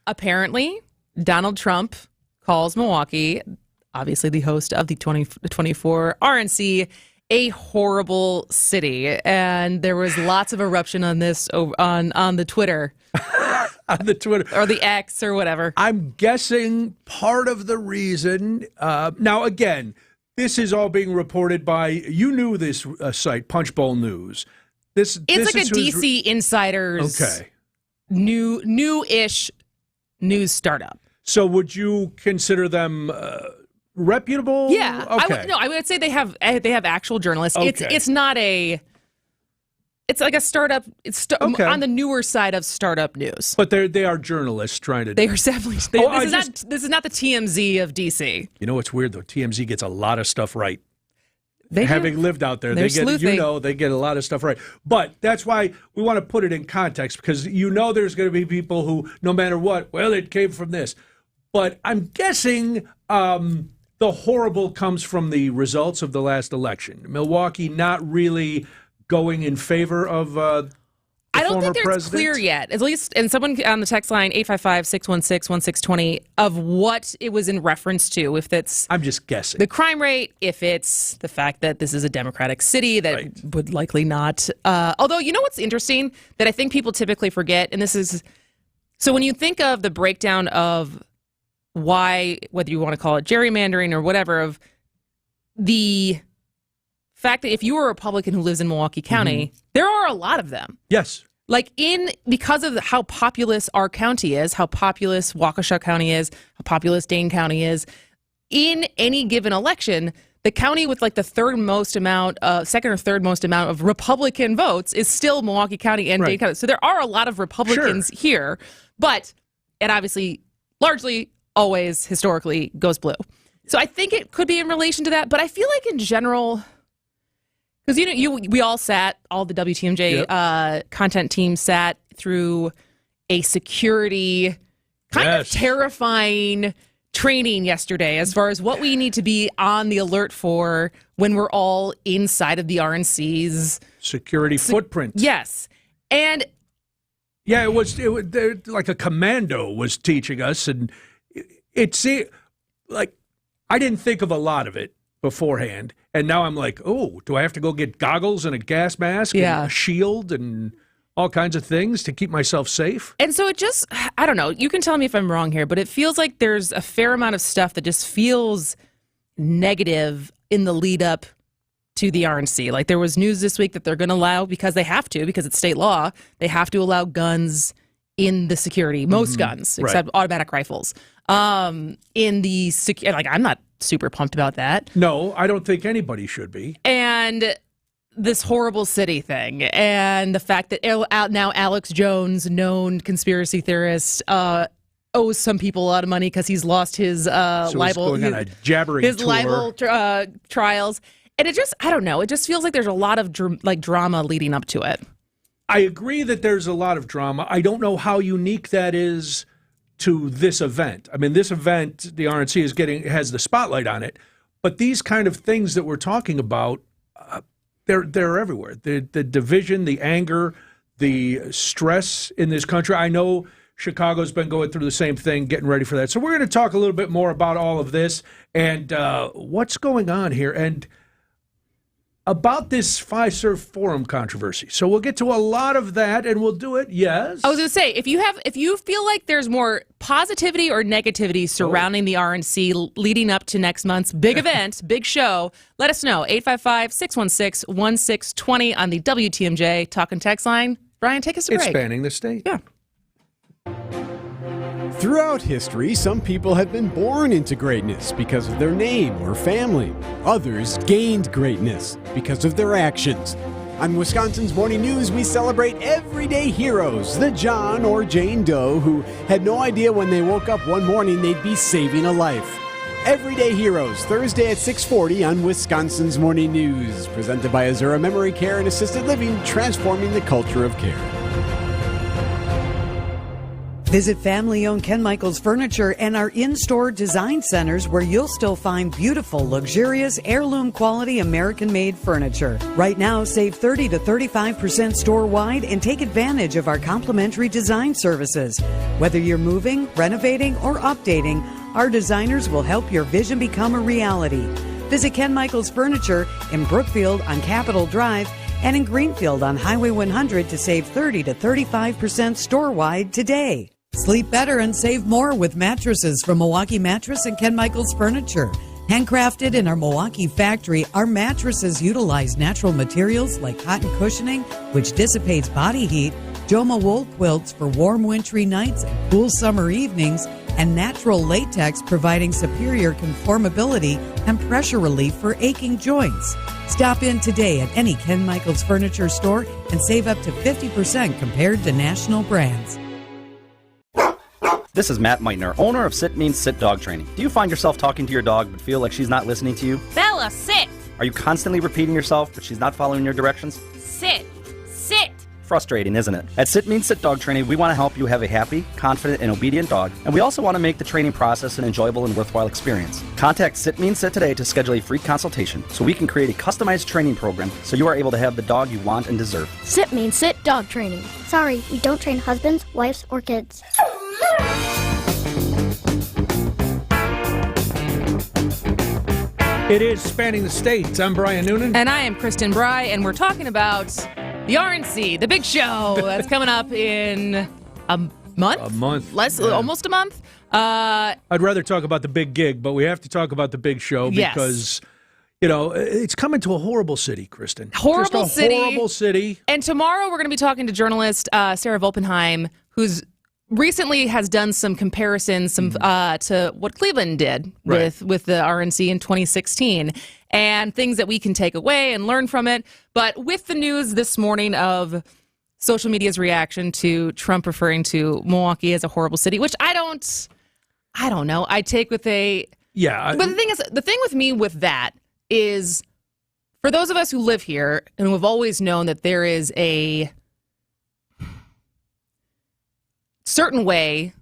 apparently, Donald Trump calls Milwaukee, obviously the host of the 2024 RNC, a horrible city. And there was lots of eruption on this on the Twitter. On the Twitter. Or the X or whatever. I'm guessing part of the reason. Now, again, this is all being reported by, you knew this site, Punchbowl News. It's like a DC Insiders new-ish news startup. So would you consider them reputable? Yeah. Okay. I would say they have actual journalists. Okay. It's not a... It's like a startup. It's on the newer side of startup news. But they are journalists trying to... They are definitely... This is not the TMZ of DC. You know what's weird, though? TMZ gets a lot of stuff right. Having lived out there, they get a lot of stuff right. But that's why we want to put it in context, because there's going to be people who, no matter what, well, it came from this. But I'm guessing the horrible comes from the results of the last election. Milwaukee not really going in favor of I don't think president? it's clear yet, at least, and someone on the text line, 855-616-1620, of what it was in reference to, if it's... I'm just guessing. The crime rate, if it's the fact that this is a Democratic city that would likely not... although, you know what's interesting that I think people typically forget, and this is... So when you think of the breakdown of why, whether you want to call it gerrymandering or whatever, of the fact that if you were a Republican who lives in Milwaukee County, there are a lot of them. Yes. Like because of how populous our county is, how populous Waukesha County is, how populous Dane County is, in any given election, the county with like the second or third most amount of Republican votes is still Milwaukee County and Dane County. So there are a lot of Republicans here, but it obviously largely always historically goes blue. So I think it could be in relation to that, but I feel like in general... Because we all sat, all the WTMJ content team sat through a security kind of terrifying training yesterday as far as what we need to be on the alert for when we're all inside of the RNC's security footprint. Yes, and it was like a commando was teaching us, and it's like I didn't think of a lot of it beforehand. And now I'm like, oh, do I have to go get goggles and a gas mask and a shield and all kinds of things to keep myself safe? And so it just, I don't know, you can tell me if I'm wrong here, but it feels like there's a fair amount of stuff that just feels negative in the lead up to the RNC. Like there was news this week that they're going to allow, because they have to, because it's state law, they have to allow guns in the security, most guns, except automatic rifles. In the like I'm not super pumped about that. No, I don't think anybody should be. And this horrible city thing, and the fact that now Alex Jones, known conspiracy theorist, owes some people a lot of money because he's lost his libel, going on a jabbering his tour. libel trials, and it just, I don't know, it just feels like there's a lot of drama leading up to it. I agree that there's a lot of drama. I don't know how unique that is to this event. I mean, this event, the RNC has the spotlight on it, but these kind of things that we're talking about, they're everywhere. The division, the anger, the stress in this country. I know Chicago's been going through the same thing, getting ready for that. So we're going to talk a little bit more about all of this and what's going on here, and about this Fiserv Forum controversy. So we'll get to a lot of that, and we'll do it, yes. I was going to say, if you feel like there's more positivity or negativity surrounding the RNC leading up to next month's big event, big show, let us know. 855-616-1620 on the WTMJ talk and text line. Brian, take us a break. It's spanning the state. Yeah. Throughout history, some people have been born into greatness because of their name or family. Others gained greatness because of their actions. On Wisconsin's Morning News, we celebrate everyday heroes, the John or Jane Doe who had no idea when they woke up one morning they'd be saving a life. Everyday Heroes, Thursday at 6:40 on Wisconsin's Morning News, presented by Azura Memory Care and Assisted Living, transforming the culture of care. Visit family-owned Ken Michaels Furniture and our in-store design centers where you'll still find beautiful, luxurious, heirloom-quality American-made furniture. Right now, save 30 to 35% store-wide and take advantage of our complimentary design services. Whether you're moving, renovating, or updating, our designers will help your vision become a reality. Visit Ken Michaels Furniture in Brookfield on Capitol Drive and in Greenfield on Highway 100 to save 30 to 35% store-wide today. Sleep better and save more with mattresses from Milwaukee Mattress and Ken Michaels Furniture. Handcrafted in our Milwaukee factory, our mattresses utilize natural materials like cotton cushioning, which dissipates body heat, Joma wool quilts for warm wintry nights and cool summer evenings, and natural latex providing superior conformability and pressure relief for aching joints. Stop in today at any Ken Michaels Furniture store and save up to 50% compared to national brands. This is Matt Meitner, owner of Sit Means Sit Dog Training. Do you find yourself talking to your dog but feel like she's not listening to you? Bella, sit! Are you constantly repeating yourself but she's not following your directions? Sit! Sit! Frustrating, isn't it? At Sit Means Sit Dog Training, we want to help you have a happy, confident, and obedient dog, and we also want to make the training process an enjoyable and worthwhile experience. Contact Sit Means Sit today to schedule a free consultation so we can create a customized training program so you are able to have the dog you want and deserve. Sit Means Sit Dog Training. Sorry, we don't train husbands, wives, or kids. It is Spanning the States. I'm Brian Noonan. And I am Kristin Brey, and we're talking about the RNC, the big show that's coming up in a month? A month. Almost a month. I'd rather talk about the big gig, but we have to talk about the big show because, you know, it's coming to a horrible city, Kristin. Horrible city. And tomorrow we're going to be talking to journalist Sarah Volpenheim, who's recently has done some comparisons to what Cleveland did with the RNC in 2016 and things that we can take away and learn from it. But with the news this morning of social media's reaction to Trump referring to Milwaukee as a horrible city, which I don't know. I take with a... Yeah. But the thing with me with that is, for those of us who live here and who have always known that there is a certain way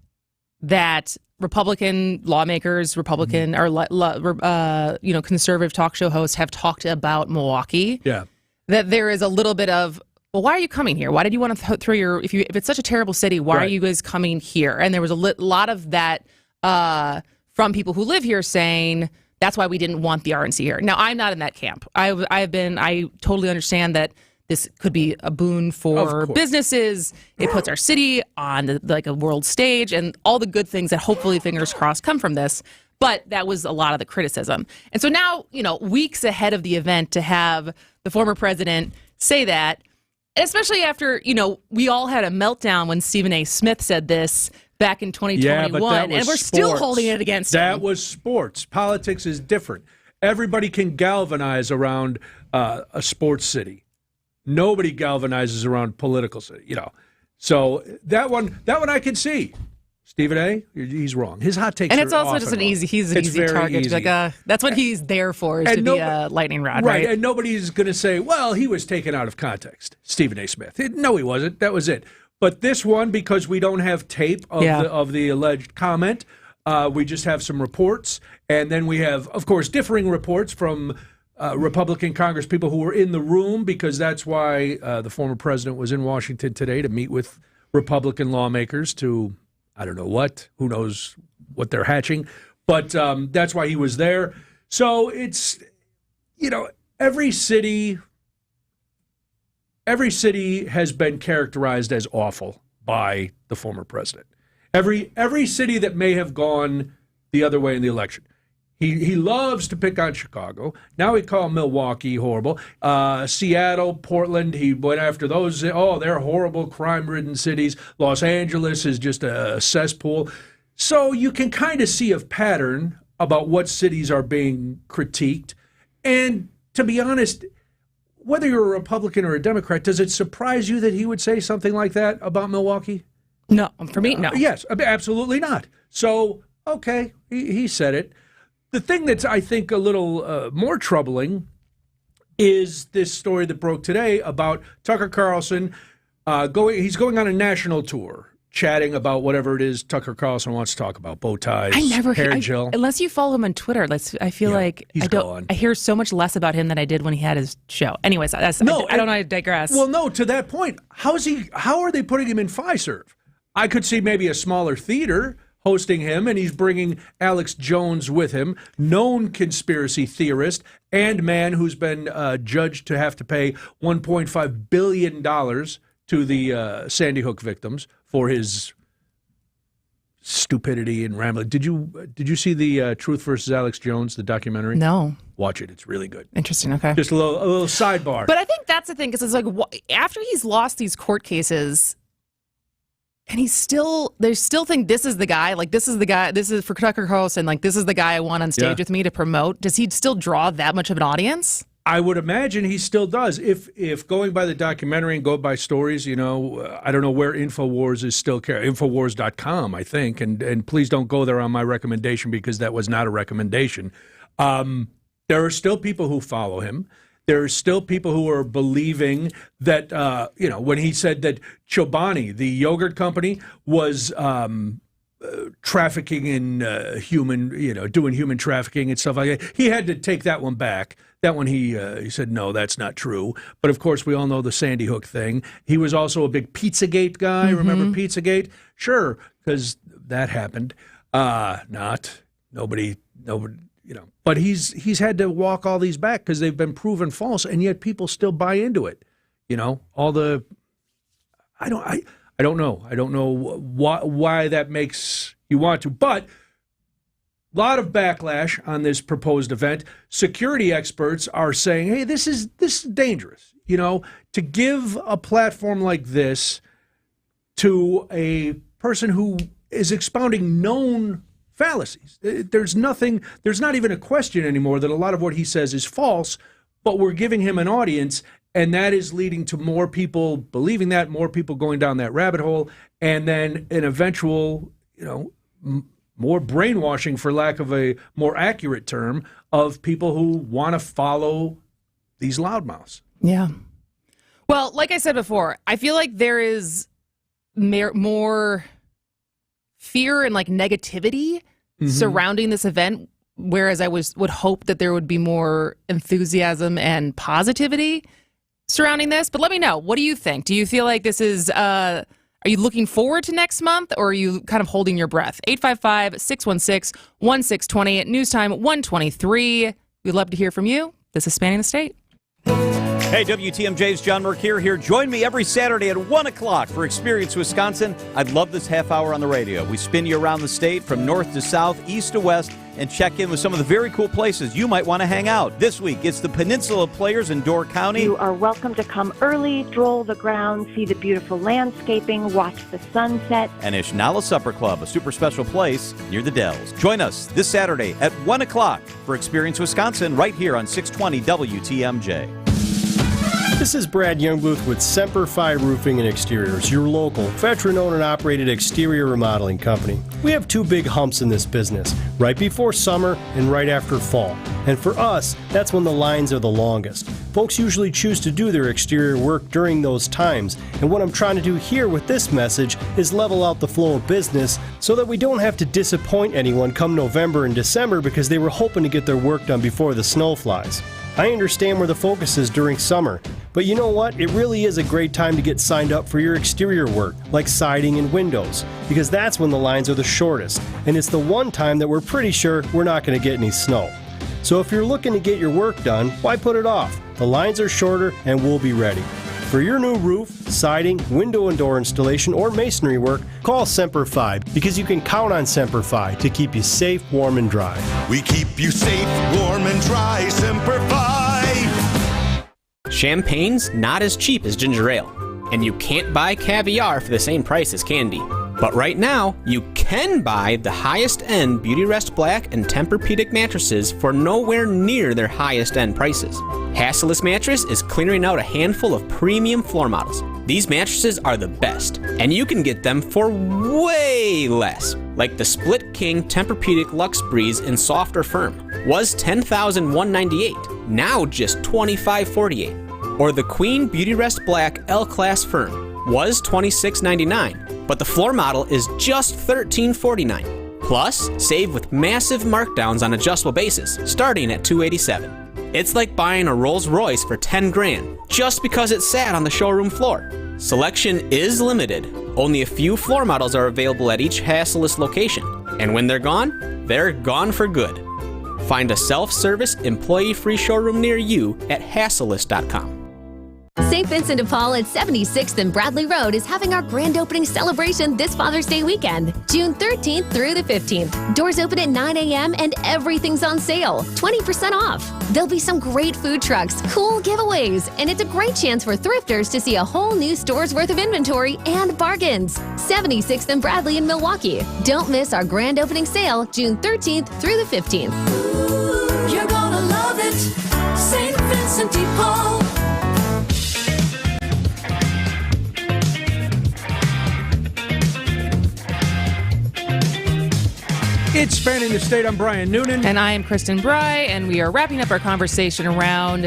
that Republican lawmakers, conservative talk show hosts have talked about Milwaukee. Yeah. That there is a little bit of, well, why are you coming here? Why did you want to throw your, if it's such a terrible city, why are you guys coming here? And there was a lot of that from people who live here saying that's why we didn't want the RNC here. Now, I'm not in that camp. I totally understand that this could be a boon for businesses. It puts our city on a world stage and all the good things that hopefully, fingers crossed, come from this. But that was a lot of the criticism. And so now, weeks ahead of the event to have the former president say that, especially after, we all had a meltdown when Stephen A. Smith said this back in 2021, and we're still holding it against him. That was sports. Politics is different. Everybody can galvanize around a sports city. Nobody galvanizes around political city, So that one I can see. Stephen A., he's wrong. His hot takes and it's are also just he's an easy target. Easy. That's what he's there for, is to be a lightning rod, right? And nobody's going to say, well, he was taken out of context, Stephen A. Smith. No, he wasn't. That was it. But this one, because we don't have tape of the alleged comment, we just have some reports. And then we have, of course, differing reports from Republican Congress people who were in the room, because that's why the former president was in Washington today to meet with Republican lawmakers to, I don't know what, who knows what they're hatching, but that's why he was there. So it's, every city has been characterized as awful by the former president. Every city that may have gone the other way in the election. He loves to pick on Chicago. Now he called Milwaukee horrible. Seattle, Portland, he went after those. Oh, they're horrible, crime-ridden cities. Los Angeles is just a cesspool. So you can kind of see a pattern about what cities are being critiqued. And to be honest, whether you're a Republican or a Democrat, does it surprise you that he would say something like that about Milwaukee? No, for me, no. Yes, absolutely not. So, okay, he said it. The thing that's, I think, a little more troubling is this story that broke today about Tucker Carlson. He's going on a national tour, chatting about whatever it is Tucker Carlson wants to talk about, bow ties, hair gel. Unless you follow him on Twitter, I feel like he's gone. I hear so much less about him than I did when he had his show. Anyways, I don't know. I digress. Well, no, to that point, how are they putting him in Fiserv? I could see maybe a smaller theater hosting him, and he's bringing Alex Jones with him, known conspiracy theorist and man who's been judged to have to pay $1.5 billion to the Sandy Hook victims for his stupidity and rambling. Did you see the Truth versus Alex Jones, the documentary? No. Watch it. It's really good. Interesting. Okay. Just a little sidebar. But I think that's the thing, because it's like after he's lost these court cases, and they still think this is the guy. Like, this is the guy. This is for Tucker Carlson. Like, this is the guy I want on stage with me to promote. Does he still draw that much of an audience? I would imagine he still does. If going by the documentary and go by stories, I don't know where InfoWars is still Infowars.com, I think. And please don't go there on my recommendation, because that was not a recommendation. There are still people who follow him. There are still people who are believing that, when he said that Chobani, the yogurt company, was trafficking in doing human trafficking and stuff like that. He had to take that one back. That one he said, no, that's not true. But, of course, we all know the Sandy Hook thing. He was also a big Pizzagate guy. Mm-hmm. Remember Pizzagate? Sure, because that happened. Nobody. But he's had to walk all these back because they've been proven false, and yet people still buy into it. I don't know. I don't know why that makes you want to. But a lot of backlash on this proposed event. Security experts are saying, hey, this is dangerous. To give a platform like this to a person who is expounding known fallacies. There's not even a question anymore that a lot of what he says is false, but we're giving him an audience, and that is leading to more people believing that, more people going down that rabbit hole, and then an eventual, more brainwashing, for lack of a more accurate term, of people who want to follow these loudmouths. Yeah. Well, like I said before, I feel like there is more fear and negativity surrounding this event, whereas I would hope that there would be more enthusiasm and positivity surrounding this. But let me know, what do you think? Do you feel like this is are you looking forward to next month, or are you kind of holding your breath? 855-616-1620 at news time 1:23. We'd love to hear from you. This is Spanning the State. Hey, WTMJ's John Mercure here. Join me every Saturday at 1 o'clock for Experience Wisconsin. I'd love this half hour on the radio. We spin you around the state from north to south, east to west, and check in with some of the very cool places you might want to hang out. This week, it's the Peninsula Players in Door County. You are welcome to come early, stroll the grounds, see the beautiful landscaping, watch the sunset. And Ishnala Supper Club, a super special place near the Dells. Join us this Saturday at 1 o'clock for Experience Wisconsin right here on 620 WTMJ. This is Brad Youngbooth with Semper Fi Roofing and Exteriors, your local, veteran-owned and operated exterior remodeling company. We have two big humps in this business, right before summer and right after fall. And for us, that's when the lines are the longest. Folks usually choose to do their exterior work during those times, and what I'm trying to do here with this message is level out the flow of business so that we don't have to disappoint anyone come November and December because they were hoping to get their work done before the snow flies. I understand where the focus is during summer, but you know what? It really is a great time to get signed up for your exterior work, like siding and windows, because that's when the lines are the shortest, and it's the one time that we're pretty sure we're not going to get any snow. So if you're looking to get your work done, why put it off? The lines are shorter and we'll be ready. For your new roof, siding, window and door installation, or masonry work, call Semper Fi, because you can count on Semper Fi to keep you safe, warm, and dry. We keep you safe, warm, and dry, Semper Fi. Champagne's not as cheap as ginger ale, and you can't buy caviar for the same price as candy. But right now, you can buy the highest-end Beautyrest Black and Tempur-Pedic mattresses for nowhere near their highest-end prices. Hasseless Mattress is clearing out a handful of premium floor models. These mattresses are the best, and you can get them for way less. Like the Split King Tempur-Pedic Luxe Breeze in soft or firm was $10,198, now just $25,448. Or the Queen Beautyrest Black L-Class Firm was $26,99. but the floor model is just $1349. Plus, save with massive markdowns on adjustable bases, starting at $287. It's like buying a Rolls Royce for $10,000 just because it sat on the showroom floor. Selection is limited. Only a few floor models are available at each Hassellist location, and when they're gone for good. Find a self-service, employee-free showroom near you at Hassellist.com. St. Vincent de Paul at 76th and Bradley Road is having our grand opening celebration this Father's Day weekend, June 13th through the 15th. Doors open at 9 a.m. and everything's on sale, 20% off. There'll be some great food trucks, cool giveaways, and it's a great chance for thrifters to see a whole new store's worth of inventory and bargains. 76th and Bradley in Milwaukee. Don't miss our grand opening sale, June 13th through the 15th. Ooh, you're gonna love it, St. Vincent de Paul. It's Spanning the State. I'm Brian Noonan. And I am Kristin Brey, and we are wrapping up our conversation around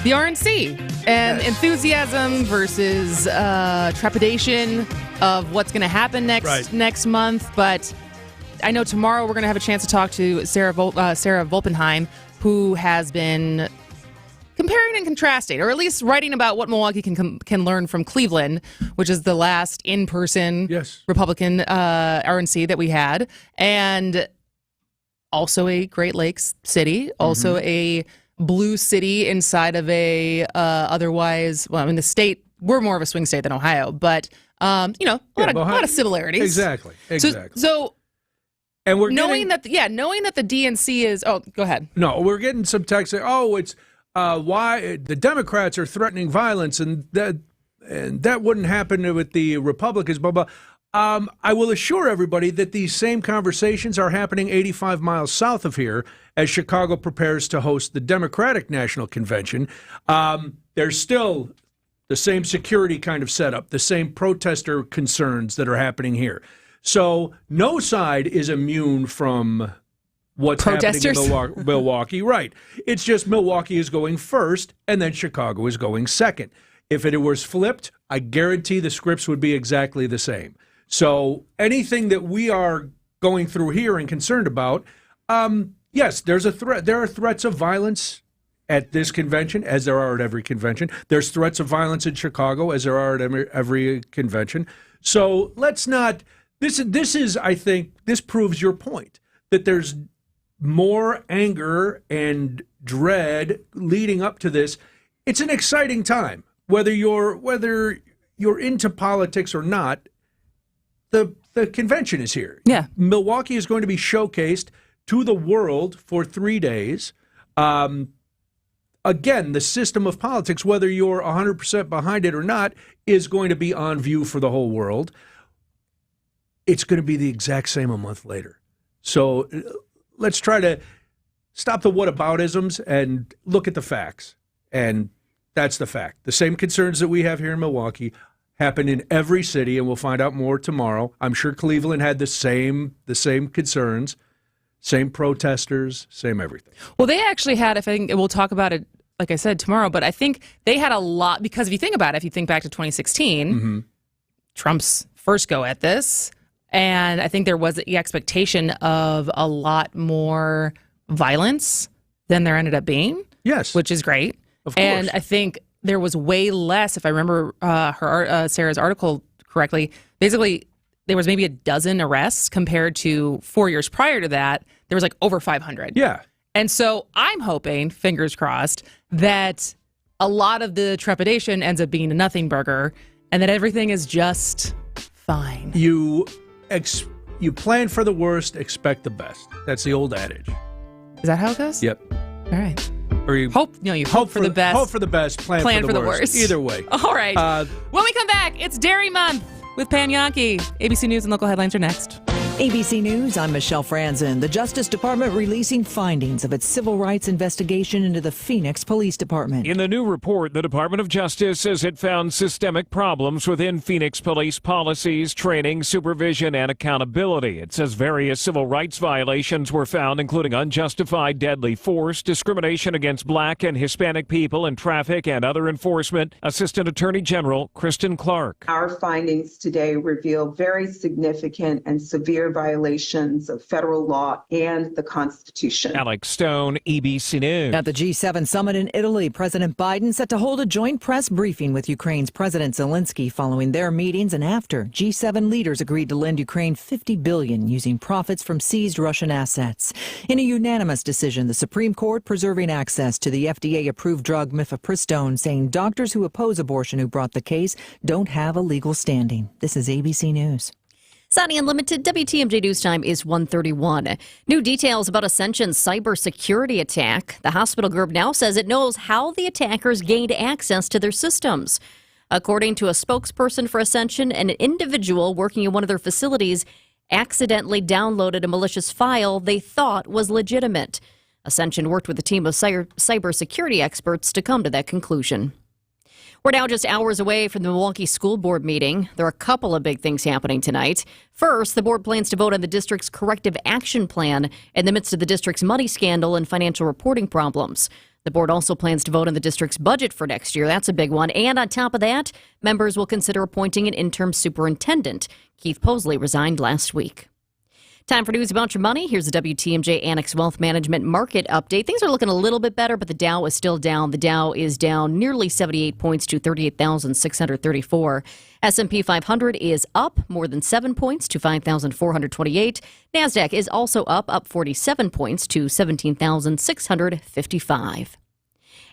the RNC and enthusiasm versus trepidation of what's going to happen next month. But I know tomorrow we're going to have a chance to talk to Sarah Volpenheim, who has been comparing and contrasting, or at least writing about what Milwaukee can learn from Cleveland, which is the last in-person Republican RNC that we had, and also a Great Lakes city, also a blue city inside of a otherwise, well, I mean, the state, we're more of a swing state than Ohio, but a lot of similarities. Exactly. So and we're knowing that the DNC is. Oh, go ahead. No, we're getting some text saying, it's. Why the Democrats are threatening violence, and that wouldn't happen with the Republicans, blah, blah. I will assure everybody that these same conversations are happening 85 miles south of here as Chicago prepares to host the Democratic National Convention. There's still the same security kind of setup, the same protester concerns that are happening here. So no side is immune from what's protesters happening in Milwaukee. Right. It's just Milwaukee is going first, and then Chicago is going second. If it was flipped, I guarantee the scripts would be exactly the same. So anything that we are going through here and concerned about, yes, there's a threat. There are threats of violence at this convention, as there are at every convention. There's threats of violence in Chicago, as there are at every convention. So let's not. This is, I think, this proves your point that there's more anger and dread leading up to this. It's an exciting time, whether you're into politics or not. The convention is here. Yeah, Milwaukee is going to be showcased to the world for 3 days. Again, the system of politics, whether you're 100% behind it or not, is going to be on view for the whole world. It's going to be the exact same a month later. So let's try to stop the whataboutisms and look at the facts. And that's the fact. The same concerns that we have here in Milwaukee happen in every city, and we'll find out more tomorrow. I'm sure Cleveland had the same concerns, same protesters, same everything. Well, they actually had, I think we'll talk about it, like I said, tomorrow, but I think they had a lot, because if you think about it, if you think back to 2016, Trump's first go at this, and I think there was the expectation of a lot more violence than there ended up being. Yes. Which is great. Of course. And I think there was way less, if I remember Sarah's article correctly, basically there was maybe a dozen arrests compared to 4 years prior to that. There was like over 500. Yeah. And so I'm hoping, fingers crossed, that a lot of the trepidation ends up being a nothing burger and that everything is just fine. You plan for the worst, expect the best. That's the old adage. Is that how it goes? Yep. All right. Or you hope for the best. Hope for the best, plan for the worst. Either way. All right. When we come back, it's Dairy Month with Pan Yankee. ABC News and local headlines are next. ABC News, I'm Michelle Franzen. The Justice Department releasing findings of its civil rights investigation into the Phoenix Police Department. In the new report, the Department of Justice says it found systemic problems within Phoenix police policies, training, supervision, and accountability. It says various civil rights violations were found, including unjustified deadly force, discrimination against black and Hispanic people in traffic, and other enforcement. Assistant Attorney General Kristin Clark. Our findings today reveal very significant and severe violations of federal law and the Constitution. Alex Stone, ABC News. At the G7 summit in Italy, President Biden set to hold a joint press briefing with Ukraine's President Zelensky following their meetings and after G7 leaders agreed to lend Ukraine $50 billion using profits from seized Russian assets. In a unanimous decision, the Supreme Court preserving access to the FDA-approved drug mifepristone, saying doctors who oppose abortion who brought the case don't have a legal standing. This is ABC News. Sunny Unlimited, WTMJ News Time is 1:31. New details about Ascension's cybersecurity attack. The hospital group now says it knows how the attackers gained access to their systems. According to a spokesperson for Ascension, an individual working in one of their facilities accidentally downloaded a malicious file they thought was legitimate. Ascension worked with a team of cybersecurity experts to come to that conclusion. We're now just hours away from the Milwaukee School Board meeting. There are a couple of big things happening tonight. First, the board plans to vote on the district's corrective action plan in the midst of the district's money scandal and financial reporting problems. The board also plans to vote on the district's budget for next year. That's a big one. And on top of that, members will consider appointing an interim superintendent. Keith Posley resigned last week. Time for news about your money. Here's the WTMJ Annex Wealth Management Market Update. Things are looking a little bit better, but the Dow is still down. The Dow is down nearly 78 points to 38,634. S&P 500 is up more than 7 points to 5,428. NASDAQ is also up 47 points to 17,655.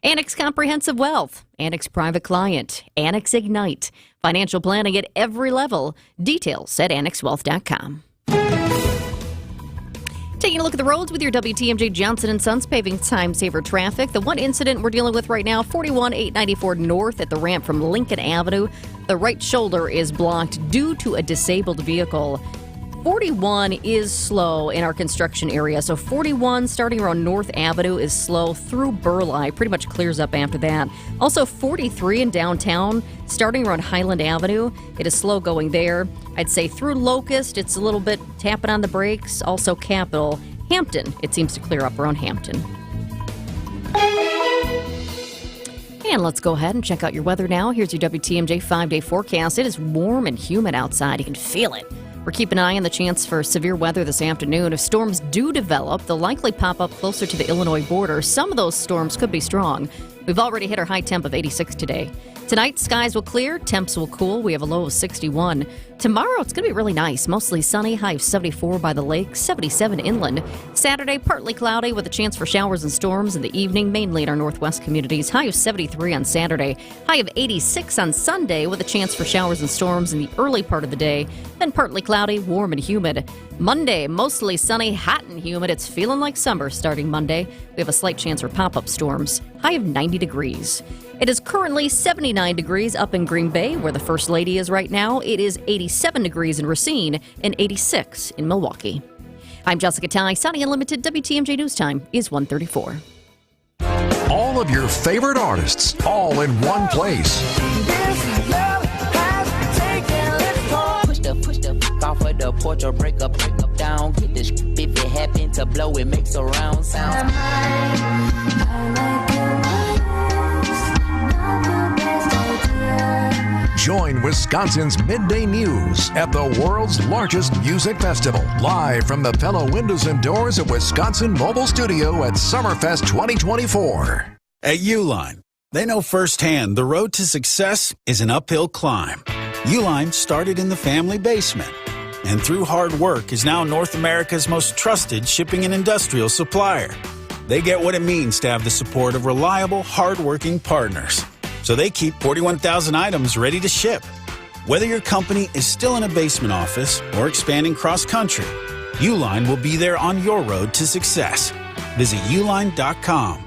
Annex Comprehensive Wealth, Annex Private Client, Annex Ignite. Financial planning at every level. Details at annexwealth.com. Taking a look at the roads with your WTMJ Johnson & Sons paving time saver traffic. The one incident we're dealing with right now, 41-894 north at the ramp from Lincoln Avenue. The right shoulder is blocked due to a disabled vehicle. 41 is slow in our construction area. So 41 starting around North Avenue is slow through Burleigh. Pretty much clears up after that. Also 43 in downtown starting around Highland Avenue. It is slow going there. I'd say through Locust, it's a little bit tapping on the brakes. Also Capitol. Hampton, it seems to clear up around Hampton. And let's go ahead and check out your weather now. Here's your WTMJ 5-day forecast. It is warm and humid outside. You can feel it. We're keeping an eye on the chance for severe weather this afternoon. If storms do develop, they'll likely pop up closer to the Illinois border. Some of those storms could be strong. We've already hit our high temp of 86 today. Tonight, skies will clear, temps will cool. We have a low of 61. Tomorrow, it's going to be really nice. Mostly sunny, high of 74 by the lake, 77 inland. Saturday, partly cloudy with a chance for showers and storms in the evening, mainly in our northwest communities. High of 73 on Saturday. High of 86 on Sunday with a chance for showers and storms in the early part of the day. Then partly cloudy, warm and humid. Monday, mostly sunny, hot and humid. It's feeling like summer starting Monday. We have a slight chance for pop-up storms. High of 90 degrees. It is currently 79 degrees up in Green Bay, where the First Lady is right now. It is 87 degrees in Racine and 86 in Milwaukee. I'm Jessica Ty. Sunny Unlimited WTMJ News Time is 1:34. All of your favorite artists, all in one place. Push the off of the porch or break up down. Get this if it happen to blow, it makes a round sound. Join Wisconsin's Midday News at the world's largest music festival, live from the Pella Windows and Doors of Wisconsin Mobile Studio at Summerfest 2024. At Uline, they know firsthand the road to success is an uphill climb. Uline started in the family basement, and through hard work is now North America's most trusted shipping and industrial supplier. They get what it means to have the support of reliable, hardworking partners. So they keep 41,000 items ready to ship. Whether your company is still in a basement office or expanding cross-country, Uline will be there on your road to success. Visit uline.com.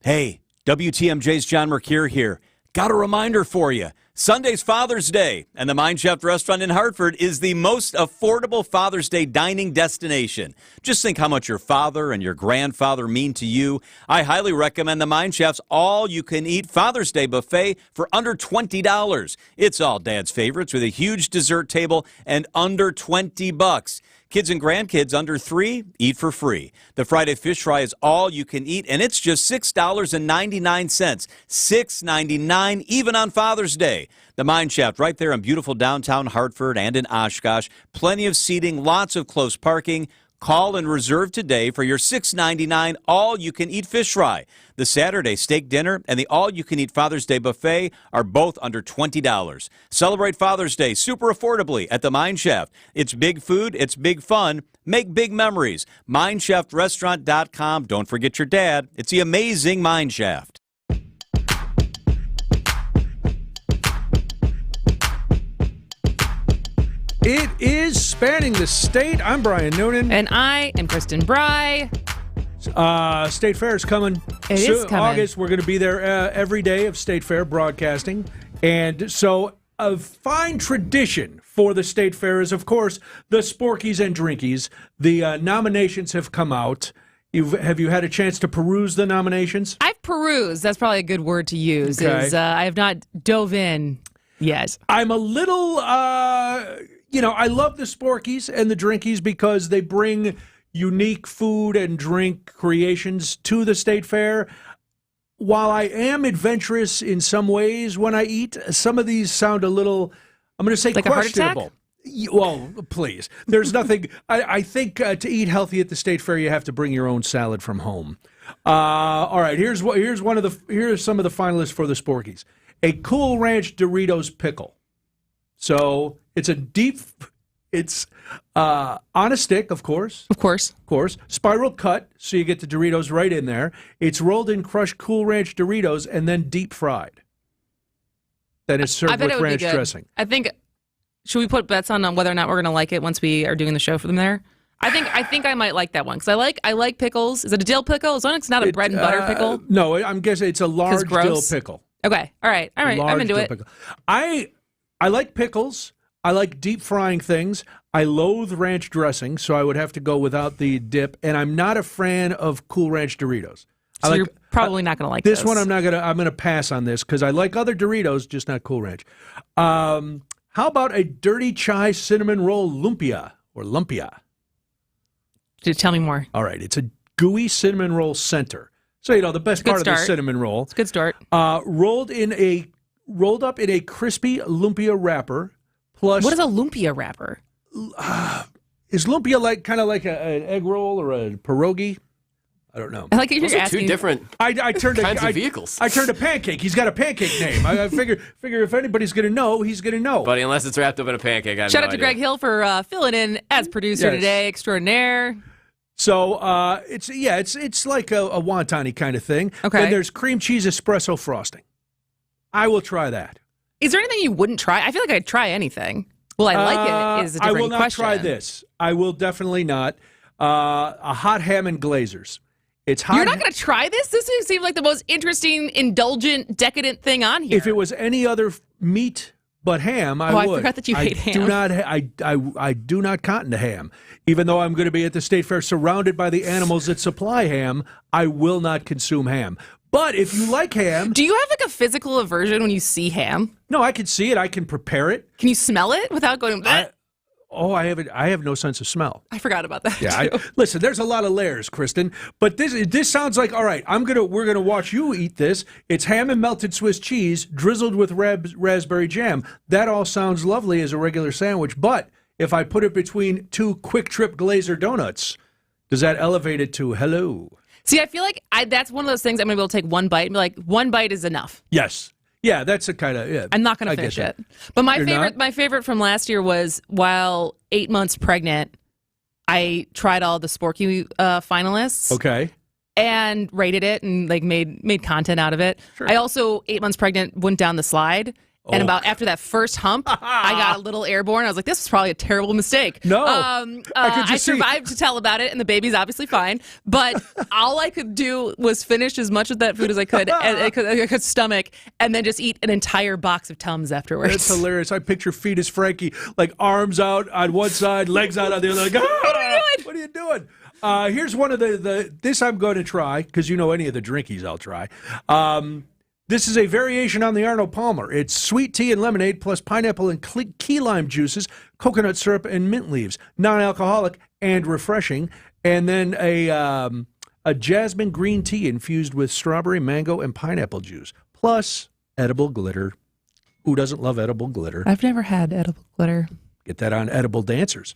Hey, WTMJ's John Mercure here. Got a reminder for you. Sunday's Father's Day, and the Mine Shaft restaurant in Hartford is the most affordable Father's Day dining destination. Just think how much your father and your grandfather mean to you. I highly recommend the Mine Shaft's all-you-can-eat Father's Day buffet for under $20. It's all Dad's favorites with a huge dessert table and under $20. Kids and grandkids under 3 eat for free. The Friday fish fry is all you can eat, and it's just $6.99. $6.99 even on Father's Day. The Mine Shaft right there in beautiful downtown Hartford and in Oshkosh. Plenty of seating, lots of close parking. Call and reserve today for your $6.99 all-you-can-eat fish fry. The Saturday steak dinner and the all-you-can-eat Father's Day buffet are both under $20. Celebrate Father's Day super affordably at the Mine Shaft. It's big food, it's big fun. Make big memories. MineShaftRestaurant.com. Don't forget your dad. It's the amazing Mine Shaft. It is Spanning the State. I'm Brian Noonan. And I am Kristin Brey. State Fair is coming. It is coming. August, we're going to be there every day of State Fair broadcasting. And so a fine tradition for the State Fair is, of course, the Sporkies and Drinkies. The nominations have come out. Have you had a chance to peruse the nominations? I've perused. That's probably a good word to use. Okay. I have not dove in yet. I'm a little... I love the Sporkies and the Drinkies because they bring unique food and drink creations to the State Fair. While I am adventurous in some ways when I eat, some of these sound a little, I'm going to say, like questionable. Well, please. There's nothing. I think to eat healthy at the State Fair, you have to bring your own salad from home. All right, here's some of the finalists for the Sporkies. A Cool Ranch Doritos pickle. So it's on a stick, of course. Of course. Spiral cut, so you get the Doritos right in there. It's rolled in crushed Cool Ranch Doritos and then deep fried. Then it's served with ranch dressing. I think, should we put bets on whether or not we're going to like it once we are doing the show for them there? I think I might like that one because I like pickles. Is it a dill pickle? As long as it's not a bread and butter pickle. No, I'm guessing it's a large dill pickle. Okay, all right. I'm into it. Pickle. I like pickles. I like deep frying things. I loathe ranch dressing, so I would have to go without the dip. And I'm not a fan of Cool Ranch Doritos. So you're probably not going to like this one. I'm going to pass on this because I like other Doritos, just not Cool Ranch. How about a dirty chai cinnamon roll lumpia or lumpia? Tell me more. All right, it's a gooey cinnamon roll center. So the best part of the cinnamon roll. It's a good start. Rolled up in a crispy lumpia wrapper. Plus, what is a lumpia wrapper? Is lumpia kind of like an egg roll or a pierogi? I don't know. I like Those are two different kinds of vehicles. I turned a pancake. He's got a pancake name. I figure if anybody's going to know, he's going to know. Buddy, unless it's wrapped up in a pancake, I have Shout no out to idea. Greg Hill for filling in as producer today, extraordinaire. So it's like a wonton-y kind of thing. Okay. And there's cream cheese espresso frosting. I will try that. Is there anything you wouldn't try? I feel like I'd try anything. Will I like it is a different question. I will not try this. I will definitely not. A hot ham and glazers. It's hot. You're not going to try this? This seems like the most interesting, indulgent, decadent thing on here. If it was any other meat but ham, I would. I forgot that you hate ham. I do not cotton to ham. Even though I'm going to be at the State Fair surrounded by the animals that supply ham, I will not consume ham. But if you like ham... Do you have like a physical aversion when you see ham? No, I can see it. I can prepare it. Can you smell it without going... I have no sense of smell. I forgot about that. Yeah, listen, there's a lot of layers, Kristin. But this sounds like, all right, we're gonna watch you eat this. It's ham and melted Swiss cheese drizzled with raspberry jam. That all sounds lovely as a regular sandwich. But if I put it between two Quick Trip Glazer donuts, does that elevate it to hello? See, I feel like that's one of those things I'm going to be able to take one bite and be like, one bite is enough. Yes. Yeah, that's a kind of, I'm not going to finish it. But my favorite from last year was while 8 months pregnant, I tried all the Sporky finalists. Okay. And rated it and made content out of it. Sure. I also, 8 months pregnant, went down the slide And after that first hump, I got a little airborne. I was like, this is probably a terrible mistake. No. I survived to tell about it, and the baby's obviously fine. But all I could do was finish as much of that food as I could, and I could stomach, and then just eat an entire box of Tums afterwards. That's hilarious. I picture fetus Frankie, like arms out on one side, legs out on the other. Like, what are you doing? Here's one of this I'm going to try, because you know any of the drinkies I'll try. This is a variation on the Arnold Palmer. It's sweet tea and lemonade plus pineapple and key lime juices, coconut syrup, and mint leaves. Non-alcoholic and refreshing. And then a jasmine green tea infused with strawberry, mango, and pineapple juice. Plus edible glitter. Who doesn't love edible glitter? I've never had edible glitter. Get that on Edible Dancers.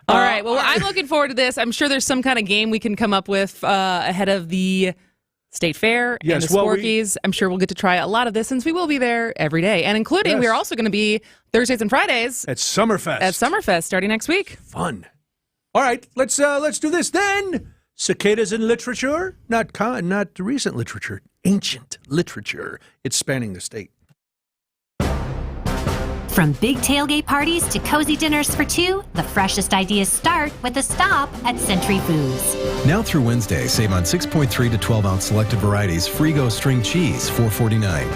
All right. Well, I'm looking forward to this. I'm sure there's some kind of game we can come up with ahead of the State Fair and the Sporkies. I'm sure we'll get to try a lot of this since we will be there every day. And including, we're also going to be Thursdays and Fridays at Summerfest. Starting next week. Fun. All right, let's do this then. Cicadas in literature, not recent literature, ancient literature. It's spanning the state. From big tailgate parties to cozy dinners for two, the freshest ideas start with a stop at Century Foods. Now through Wednesday, save on 6.3 to 12 ounce selected varieties Frigo string cheese, $4.49.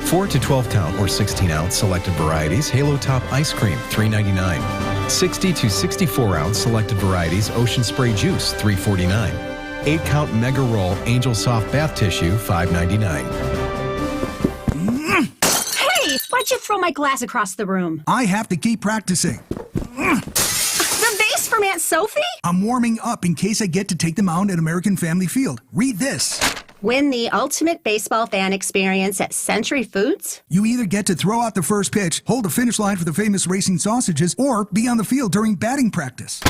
4 to 12 count or 16 ounce selected varieties Halo Top ice cream, $3.99. 60 to 64 ounce selected varieties Ocean Spray juice, $3.49. 8 count Mega Roll Angel Soft bath tissue, $5.99. Why'd you throw my glass across the room? I have to keep practicing. The vase from Aunt Sophie? I'm warming up in case I get to take them out at American Family Field. Read this. Win the ultimate baseball fan experience at Century Foods? You either get to throw out the first pitch, hold the finish line for the famous racing sausages, or be on the field during batting practice.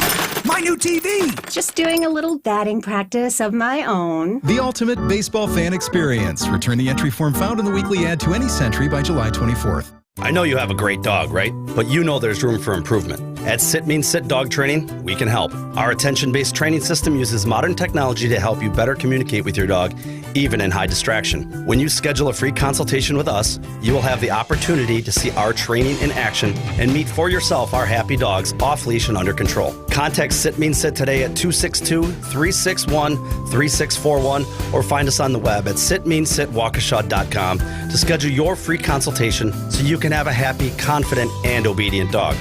My new TV! Just doing a little batting practice of my own. The ultimate baseball fan experience. Return the entry form found in the weekly ad to any Century by July 24th. I know you have a great dog, right? But you know there's room for improvement. At Sit Means Sit Dog Training, we can help. Our attention-based training system uses modern technology to help you better communicate with your dog, even in high distraction. When you schedule a free consultation with us, you will have the opportunity to see our training in action and meet for yourself our happy dogs off leash and under control. Contact Sit Means Sit today at 262-361-3641 or find us on the web at sitmeansitwaukesha.com to schedule your free consultation so you can have a happy, confident, and obedient dog.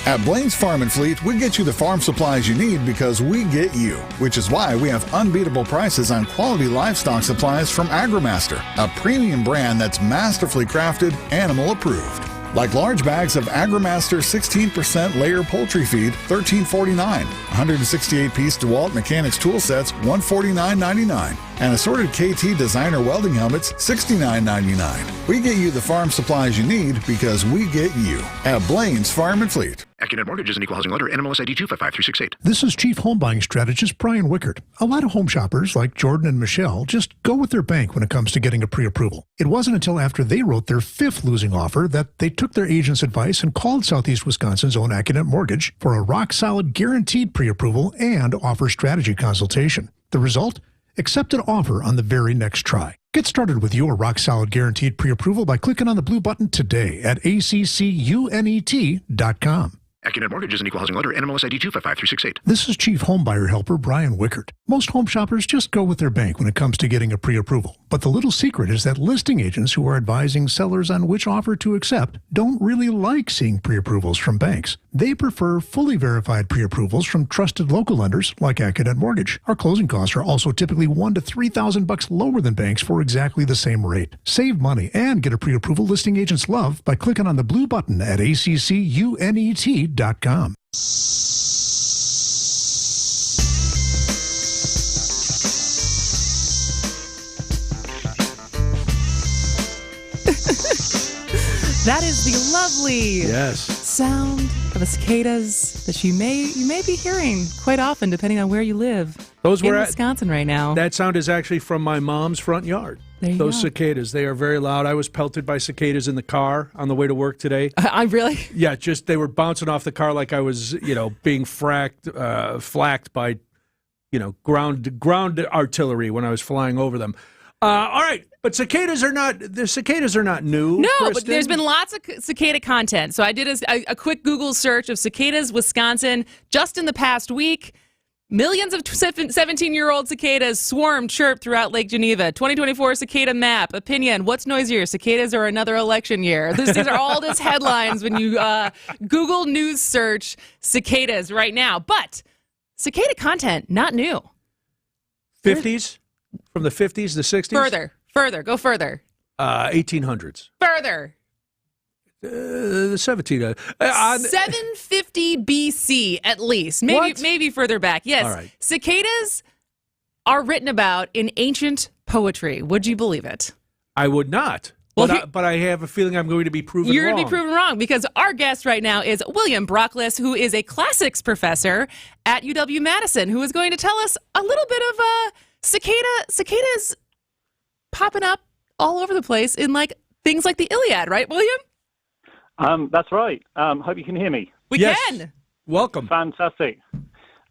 At Blaine's Farm and Fleet, we get you the farm supplies you need because we get you, which is why we have unbeatable prices on quality livestock supplies from AgriMaster, a premium brand that's masterfully crafted, animal approved. Like large bags of AgriMaster 16% layer poultry feed, $13.49. 168-piece DeWalt Mechanics tool sets, $149.99. And assorted KT designer welding helmets, $69.99. We get you the farm supplies you need because we get you. At Blaine's Farm and Fleet. Accunet Mortgage is an equal housing lender. NMLS ID 255368. This is Chief Home Buying Strategist Brian Wickert. A lot of home shoppers, like Jordan and Michelle, just go with their bank when it comes to getting a pre-approval. It wasn't until after they wrote their 5th losing offer that they took their agent's advice and called Southeast Wisconsin's own Accunet Mortgage for a rock-solid guaranteed pre-approval and offer strategy consultation. The result? Accepted offer on the very next try. Get started with your rock-solid guaranteed pre-approval by clicking on the blue button today at accunet.com. Accunet Mortgage is an equal housing lender. NMLS ID 255368. This is Chief Homebuyer Helper Brian Wickert. Most home shoppers just go with their bank when it comes to getting a pre-approval. But the little secret is that listing agents who are advising sellers on which offer to accept don't really like seeing pre-approvals from banks. They prefer fully verified pre-approvals from trusted local lenders like Accunet Mortgage. Our closing costs are also typically $1,000 to $3,000 lower than banks for exactly the same rate. Save money and get a pre-approval listing agents love by clicking on the blue button at accunet.com. That is the lovely sound of the cicadas that you may be hearing quite often, depending on where you live. Those were in Wisconsin right now. That sound is actually from my mom's front yard. Those cicadas, they are very loud. I was pelted by cicadas in the car on the way to work today. I'm really? Yeah, just they were bouncing off the car like I was, being flacked by, ground artillery when I was flying over them. All right, but cicadas are not new. No, Kristin. but there's been lots of cicada content. So I did a quick Google search of cicadas, Wisconsin, just in the past week. Millions of 17-year-old cicadas swarm, chirp throughout Lake Geneva. 2024 cicada map. Opinion, what's noisier, cicadas or another election year? These are all just headlines when you Google news search cicadas right now. But cicada content, not new. 50s? From the 50s, the 60s? Further, go further. 1800s. Further. The 17. 750 BC at least. Maybe further back. Yes. All right. Cicadas are written about in ancient poetry. Would you believe it? I would not. Well, but I have a feeling I'm going to be proven wrong. You're going to be proven wrong because our guest right now is William Brockles, who is a classics professor at UW-Madison, who is going to tell us a little bit of cicadas popping up all over the place in things like the Iliad, right, William? That's right. Hope you can hear me. We can. Welcome. Fantastic.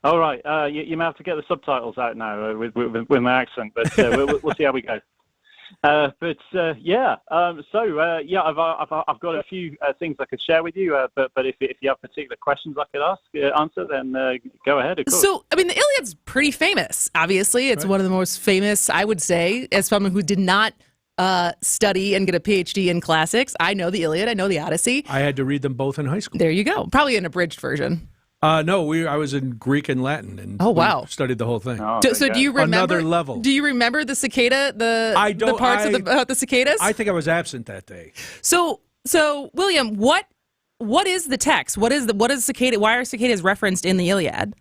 All right. You may have to get the subtitles out now with my accent, but we'll see how we go. I've got a few things I could share with you, but if you have particular questions I could answer, then go ahead, of course. So, the Iliad's pretty famous, obviously. It's one of the most famous, I would say, as someone who did not study and get a PhD in classics. I know the Iliad, I know the Odyssey. I had to read them both in high school. There you go. Probably an abridged version. No, I was in Greek and Latin, and we studied the whole thing. So do you remember another level? Do you remember the cicada? The parts about the cicadas? I think I was absent that day. So William, what is the text? What is cicada? Why are cicadas referenced in the Iliad?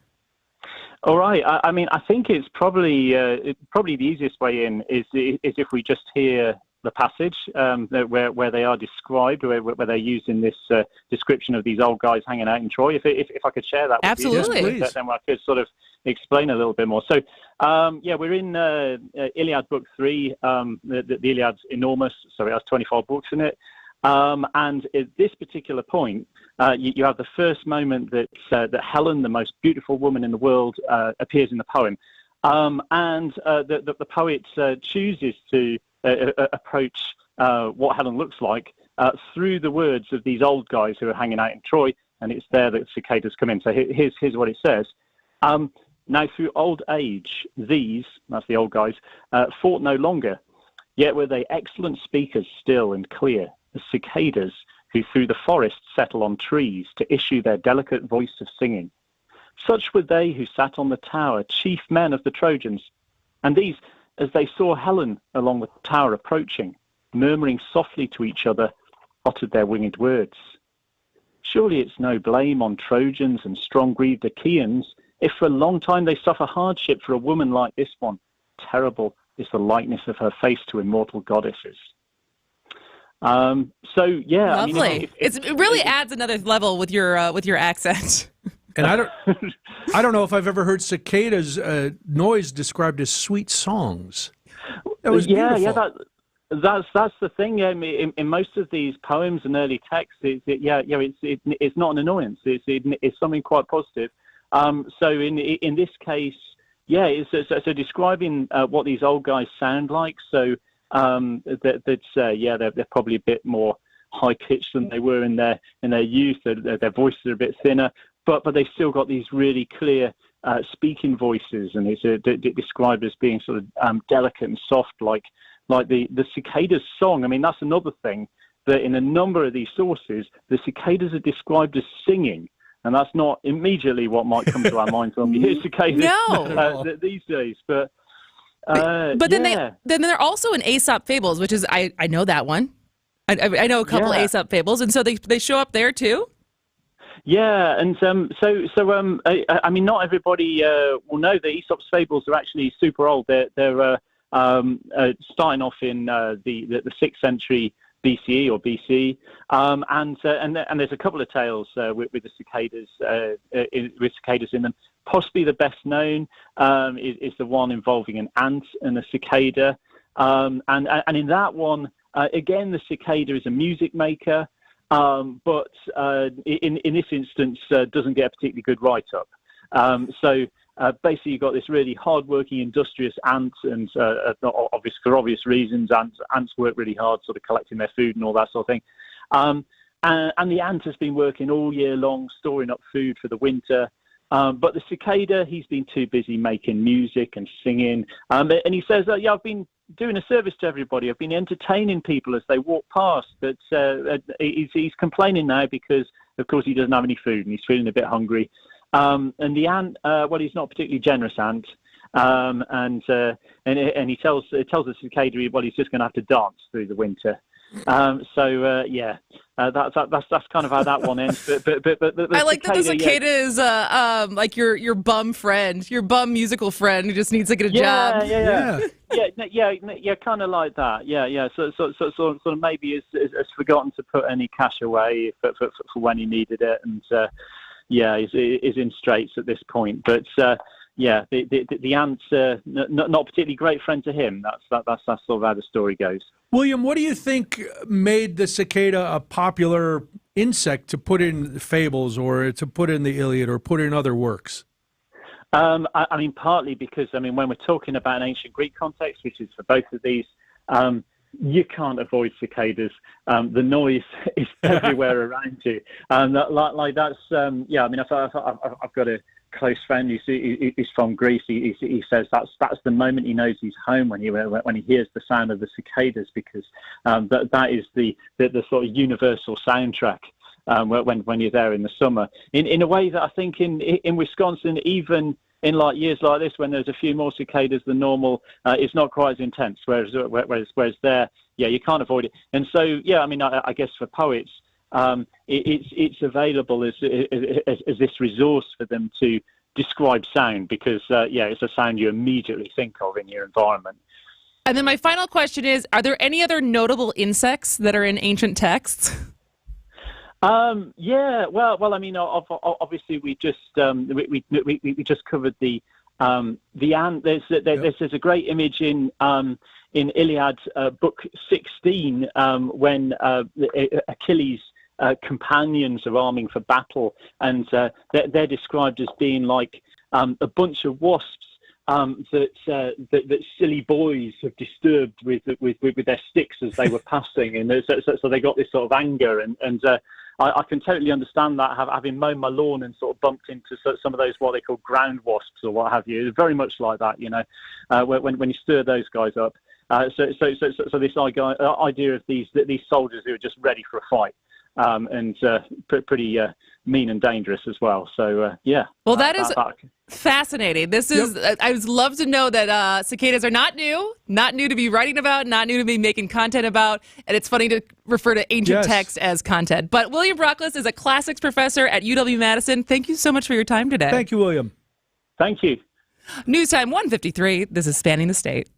All right. I think it's probably the easiest way in is if we just hear the passage where they are described, where they're used in this description of these old guys hanging out in Troy. If I could share that with Absolutely. you, then I could sort of explain a little bit more. So, we're in Iliad Book 3. The Iliad's enormous, so it has 24 books in it. And at this particular point, you have the first moment that Helen, the most beautiful woman in the world, appears in the poem. And the poet chooses to approach what Helen looks like through the words of these old guys who are hanging out in Troy, and it's there that cicadas come in. So here's what it says. Now through old age, these, that's the old guys, fought no longer, yet were they excellent speakers still and clear, as cicadas who through the forest settle on trees to issue their delicate voice of singing. Such were they who sat on the tower, chief men of the Trojans, and these, as they saw Helen along the tower approaching, murmuring softly to each other, uttered their winged words. Surely it's no blame on Trojans and strong-breathed Achaeans if for a long time they suffer hardship for a woman like this one. Terrible is the likeness of her face to immortal goddesses. Lovely. It really adds another level with your accent. And I don't know if I've ever heard cicadas' noise described as sweet songs. That was beautiful. That's the thing. In most of these poems and early texts, it's not an annoyance. It's something quite positive. So in this case, so describing what these old guys sound like. So they're probably a bit more high pitched than they were in their youth. Their voices are a bit thinner. But they've still got these really clear speaking voices, and it's described as being sort of delicate and soft, like the cicadas' song. I mean, that's another thing, that in a number of these sources, the cicadas are described as singing, and that's not immediately what might come to our minds when we hear cicadas these days. But then they're also in Aesop Fables, which is I know that one. I know a couple of Aesop Fables, and so they show up there too. Yeah, and I mean, not everybody will know that Aesop's fables are actually super old. They're starting off in the 6th century BCE or BC, and there's a couple of tales with the cicadas with cicadas in them. Possibly the best known is the one involving an ant and a cicada, and in that one, again, the cicada is a music maker. But in this instance, doesn't get a particularly good write-up. So basically you've got this really hard-working, industrious ant, and for obvious reasons, ants work really hard, sort of collecting their food and all that sort of thing. And the ant has been working all year long, storing up food for the winter. But the cicada, he's been too busy making music and singing. And he says, I've been doing a service to everybody. I've been entertaining people as they walk past. But he's complaining now because, of course, he doesn't have any food and he's feeling a bit hungry. And the ant, he's not a particularly generous ant. And he tells the cicada, he's just going to have to dance through the winter. That's kind of how that one ends. But I like that the cicada is like your bum friend, your bum musical friend who just needs to get a job. Yeah, kind of like that. Yeah. So sort of maybe has forgotten to put any cash away for when he needed it, and is in straits at this point. But the ant's not particularly great friend to him. That's sort of how the story goes. William, what do you think made the cicada a popular insect to put in fables or to put in the Iliad or put in other works? I mean, partly because, when we're talking about an ancient Greek context, which is for both of these, you can't avoid cicadas. The noise is everywhere around you. I've got a close friend who's from Greece. He says that's the moment he knows he's home, when he hears the sound of the cicadas, because that is the sort of universal soundtrack when you're there in the summer. In a way that I think in Wisconsin, even in like years like this, when there's a few more cicadas than normal, it's not quite as intense. Whereas there, you can't avoid it. And so, I guess for poets, it's available as this resource for them to describe sound, because it's a sound you immediately think of in your environment. And then my final question is: are there any other notable insects that are in ancient texts? Obviously we just covered the ant. There's a great image in Iliad book 16 when Achilles' companions are arming for battle, and they're described as being like a bunch of wasps that silly boys have disturbed with their sticks as they were passing, and so they got this sort of anger, and I can totally understand that, having mown my lawn and sort of bumped into some of those what they call ground wasps or what have you. It's very much like that, when you stir those guys up. So this idea of these soldiers who are just ready for a fight, and pretty mean and dangerous as well. So Well, that is fascinating. This is. Yep. I would love to know that cicadas are not new to be writing about, not new to be making content about, and it's funny to refer to ancient text as content. But William Brockless is a classics professor at UW-Madison. Thank you so much for your time today. Thank you, William. Thank you. News Time 1:53. This is Spanning the State.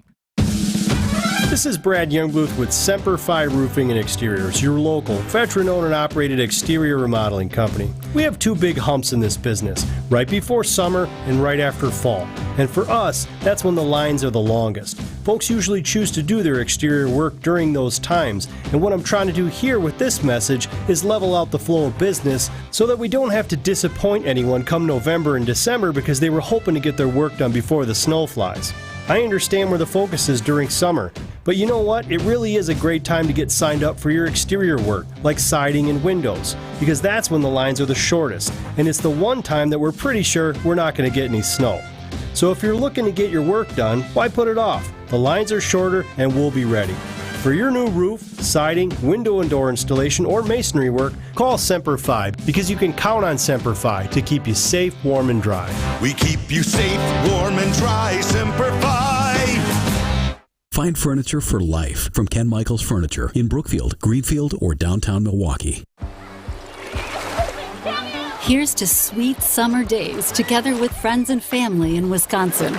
This is Brad Youngbluth with Semper Fi Roofing and Exteriors, your local, veteran-owned and operated exterior remodeling company. We have two big humps in this business, right before summer and right after fall. And for us, that's when the lines are the longest. Folks usually choose to do their exterior work during those times, and what I'm trying to do here with this message is level out the flow of business so that we don't have to disappoint anyone come November and December because they were hoping to get their work done before the snow flies. I understand where the focus is during summer, but you know what? It really is a great time to get signed up for your exterior work, like siding and windows, because that's when the lines are the shortest, and it's the one time that we're pretty sure we're not going to get any snow. So if you're looking to get your work done, why put it off? The lines are shorter and we'll be ready. For your new roof, siding, window and door installation, or masonry work, call Semper Fi, because you can count on Semper Fi to keep you safe, warm, and dry. We keep you safe, warm, and dry, Semper Fi. Find furniture for life from Ken Michaels Furniture in Brookfield, Greenfield, or downtown Milwaukee. Here's to sweet summer days together with friends and family in Wisconsin.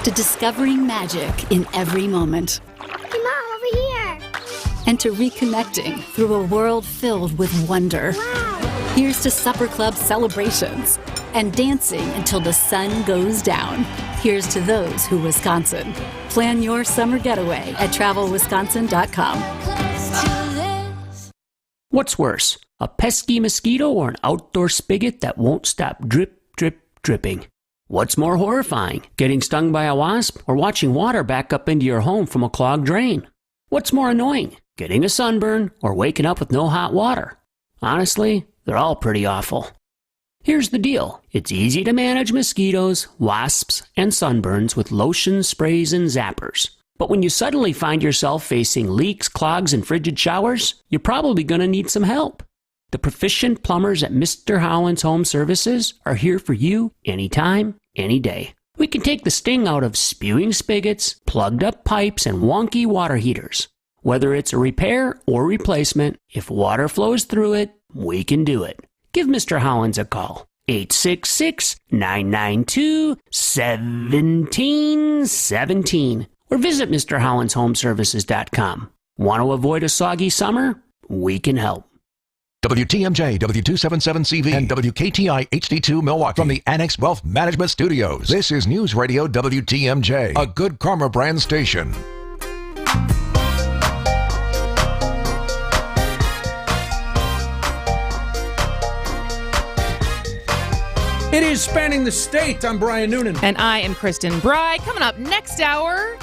To discovering magic in every moment. Hey, Mom, over here. And to reconnecting through a world filled with wonder. Wow. Here's to supper club celebrations and dancing until the sun goes down. Here's to those who Wisconsin. Plan your summer getaway at travelwisconsin.com. What's worse, a pesky mosquito or an outdoor spigot that won't stop drip, drip, dripping. What's more horrifying, getting stung by a wasp or watching water back up into your home from a clogged drain? What's more annoying, getting a sunburn or waking up with no hot water? Honestly, they're all pretty awful. Here's the deal. It's easy to manage mosquitoes, wasps, and sunburns with lotions, sprays, and zappers. But when you suddenly find yourself facing leaks, clogs, and frigid showers, you're probably going to need some help. The proficient plumbers at Mr. Howland's Home Services are here for you anytime, any day. We can take the sting out of spewing spigots, plugged up pipes, and wonky water heaters. Whether it's a repair or replacement, if water flows through it, we can do it. Give Mr. Howland's a call. 866-992-1717 or visit MrHowlandsHomeservices.com. Want to avoid a soggy summer? We can help. WTMJ, W277CV, and WKTI HD2 Milwaukee from the Annex Wealth Management Studios. This is News Radio WTMJ, a Good Karma brand station. It is Spanning the State. I'm Brian Noonan. And I am Kristin. Brey. Coming up next hour,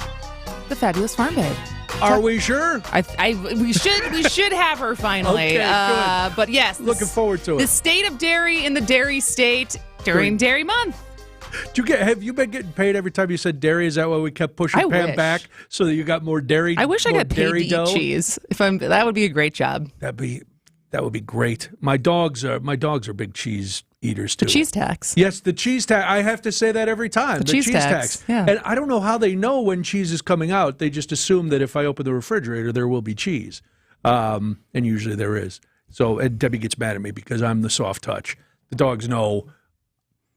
the fabulous Farm Babe. Are we sure? We should have her finally. Okay, good. But yes, looking forward to it. The state of dairy in the dairy state during Dairy Month. Have you been getting paid every time you said dairy? Is that why we kept pushing Pam back so that you got more dairy? I wish I got paid to eat cheese. That would be a great job. That would be great. My dogs are big cheese eaters too. The cheese tax. Yes, the cheese tax. I have to say that every time. The cheese tax. Yeah. And I don't know how they know when cheese is coming out. They just assume that if I open the refrigerator, there will be cheese. And usually there is. So and Debbie gets mad at me because I'm the soft touch. The dogs know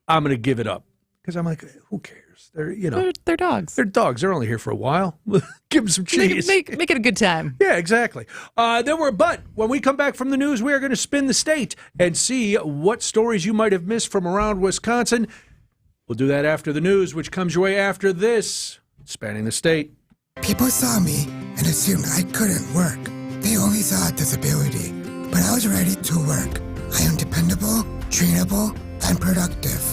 I'm going to give it up. Because I'm like, who cares? They're dogs. They're dogs. They're only here for a while. Give them some cheese. Make it a good time. Yeah, exactly. But when we come back from the news, we are going to spin the state and see what stories you might have missed from around Wisconsin. We'll do that after the news, which comes your way after this. Spanning the State. People saw me and assumed I couldn't work. They only saw a disability, but I was ready to work. I am dependable, trainable, and productive.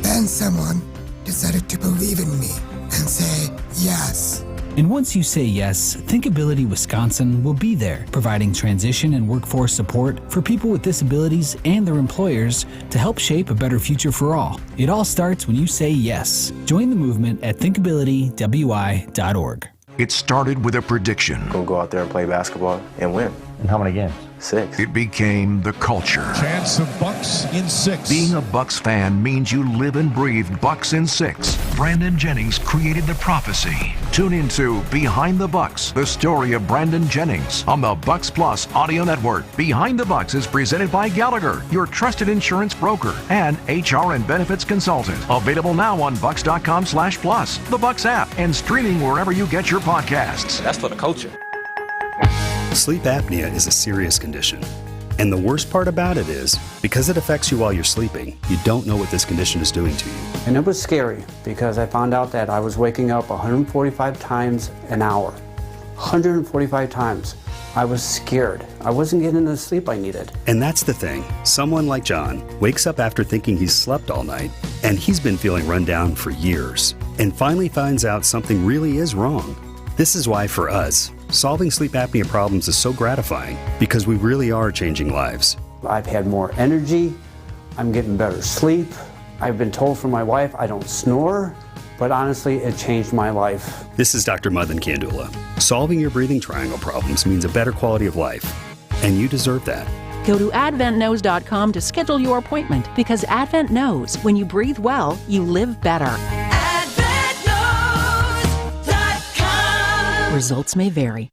Then someone decided to believe in me and say yes. And once you say yes, Thinkability Wisconsin will be there, providing transition and workforce support for people with disabilities and their employers to help shape a better future for all. It all starts when you say yes. Join the movement at thinkabilitywi.org. It started with a prediction. Go out there and play basketball and win. And how many games? 6. It became the culture. Chance of Bucks in 6. Being a Bucks fan means you live and breathe Bucks in 6. Brandon Jennings created the prophecy. Tune into Behind the Bucks, the story of Brandon Jennings on the Bucks Plus audio network. Behind the Bucks is presented by Gallagher, your trusted insurance broker and HR and benefits consultant. Available now on bucks.com/plus, the Bucks app, and streaming wherever you get your podcasts. That's for the culture. Sleep apnea is a serious condition. And the worst part about it is, because it affects you while you're sleeping, you don't know what this condition is doing to you. And it was scary because I found out that I was waking up 145 times an hour. 145 times. I was scared. I wasn't getting the sleep I needed. And that's the thing. Someone like John wakes up after thinking he's slept all night, and he's been feeling run down for years, and finally finds out something really is wrong. This is why, for us, solving sleep apnea problems is so gratifying, because we really are changing lives. I've had more energy. I'm getting better sleep. I've been told from my wife I don't snore, but honestly, it changed my life. This is Dr. Madan Kandula. Solving your breathing triangle problems means a better quality of life, and you deserve that. Go to adventknows.com to schedule your appointment, because Advent knows when you breathe well, you live better. Results may vary.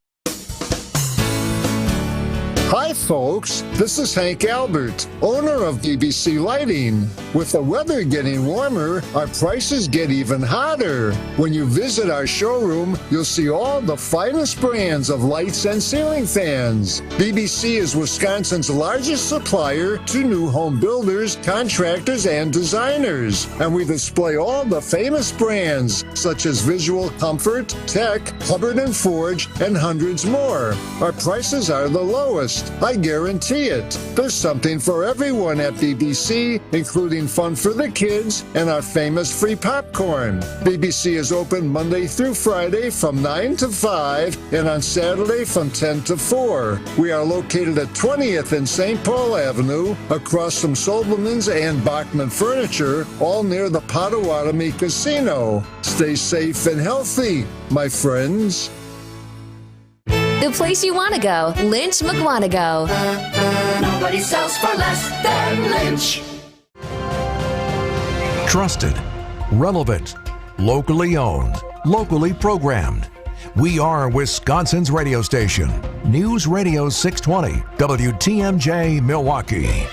Hi folks, this is Hank Albert, owner of BBC Lighting. With the weather getting warmer, our prices get even hotter. When you visit our showroom, you'll see all the finest brands of lights and ceiling fans. BBC is Wisconsin's largest supplier to new home builders, contractors, and designers. And we display all the famous brands such as Visual Comfort, Tech, Hubbard & Forge, and hundreds more. Our prices are the lowest. best. I guarantee it. There's something for everyone at BBC, including fun for the kids and our famous free popcorn. BBC is open Monday through Friday from 9 to 5 and on Saturday from 10 to 4. We are located at 20th and St. Paul Avenue, across from Sobelman's and Bachman Furniture, all near the Potawatomi Casino. Stay safe and healthy, my friends. The place you want to go, Lynch McWanago. Nobody sells for less than Lynch. Trusted, relevant, locally owned, locally programmed. We are Wisconsin's radio station. News Radio 620, WTMJ Milwaukee.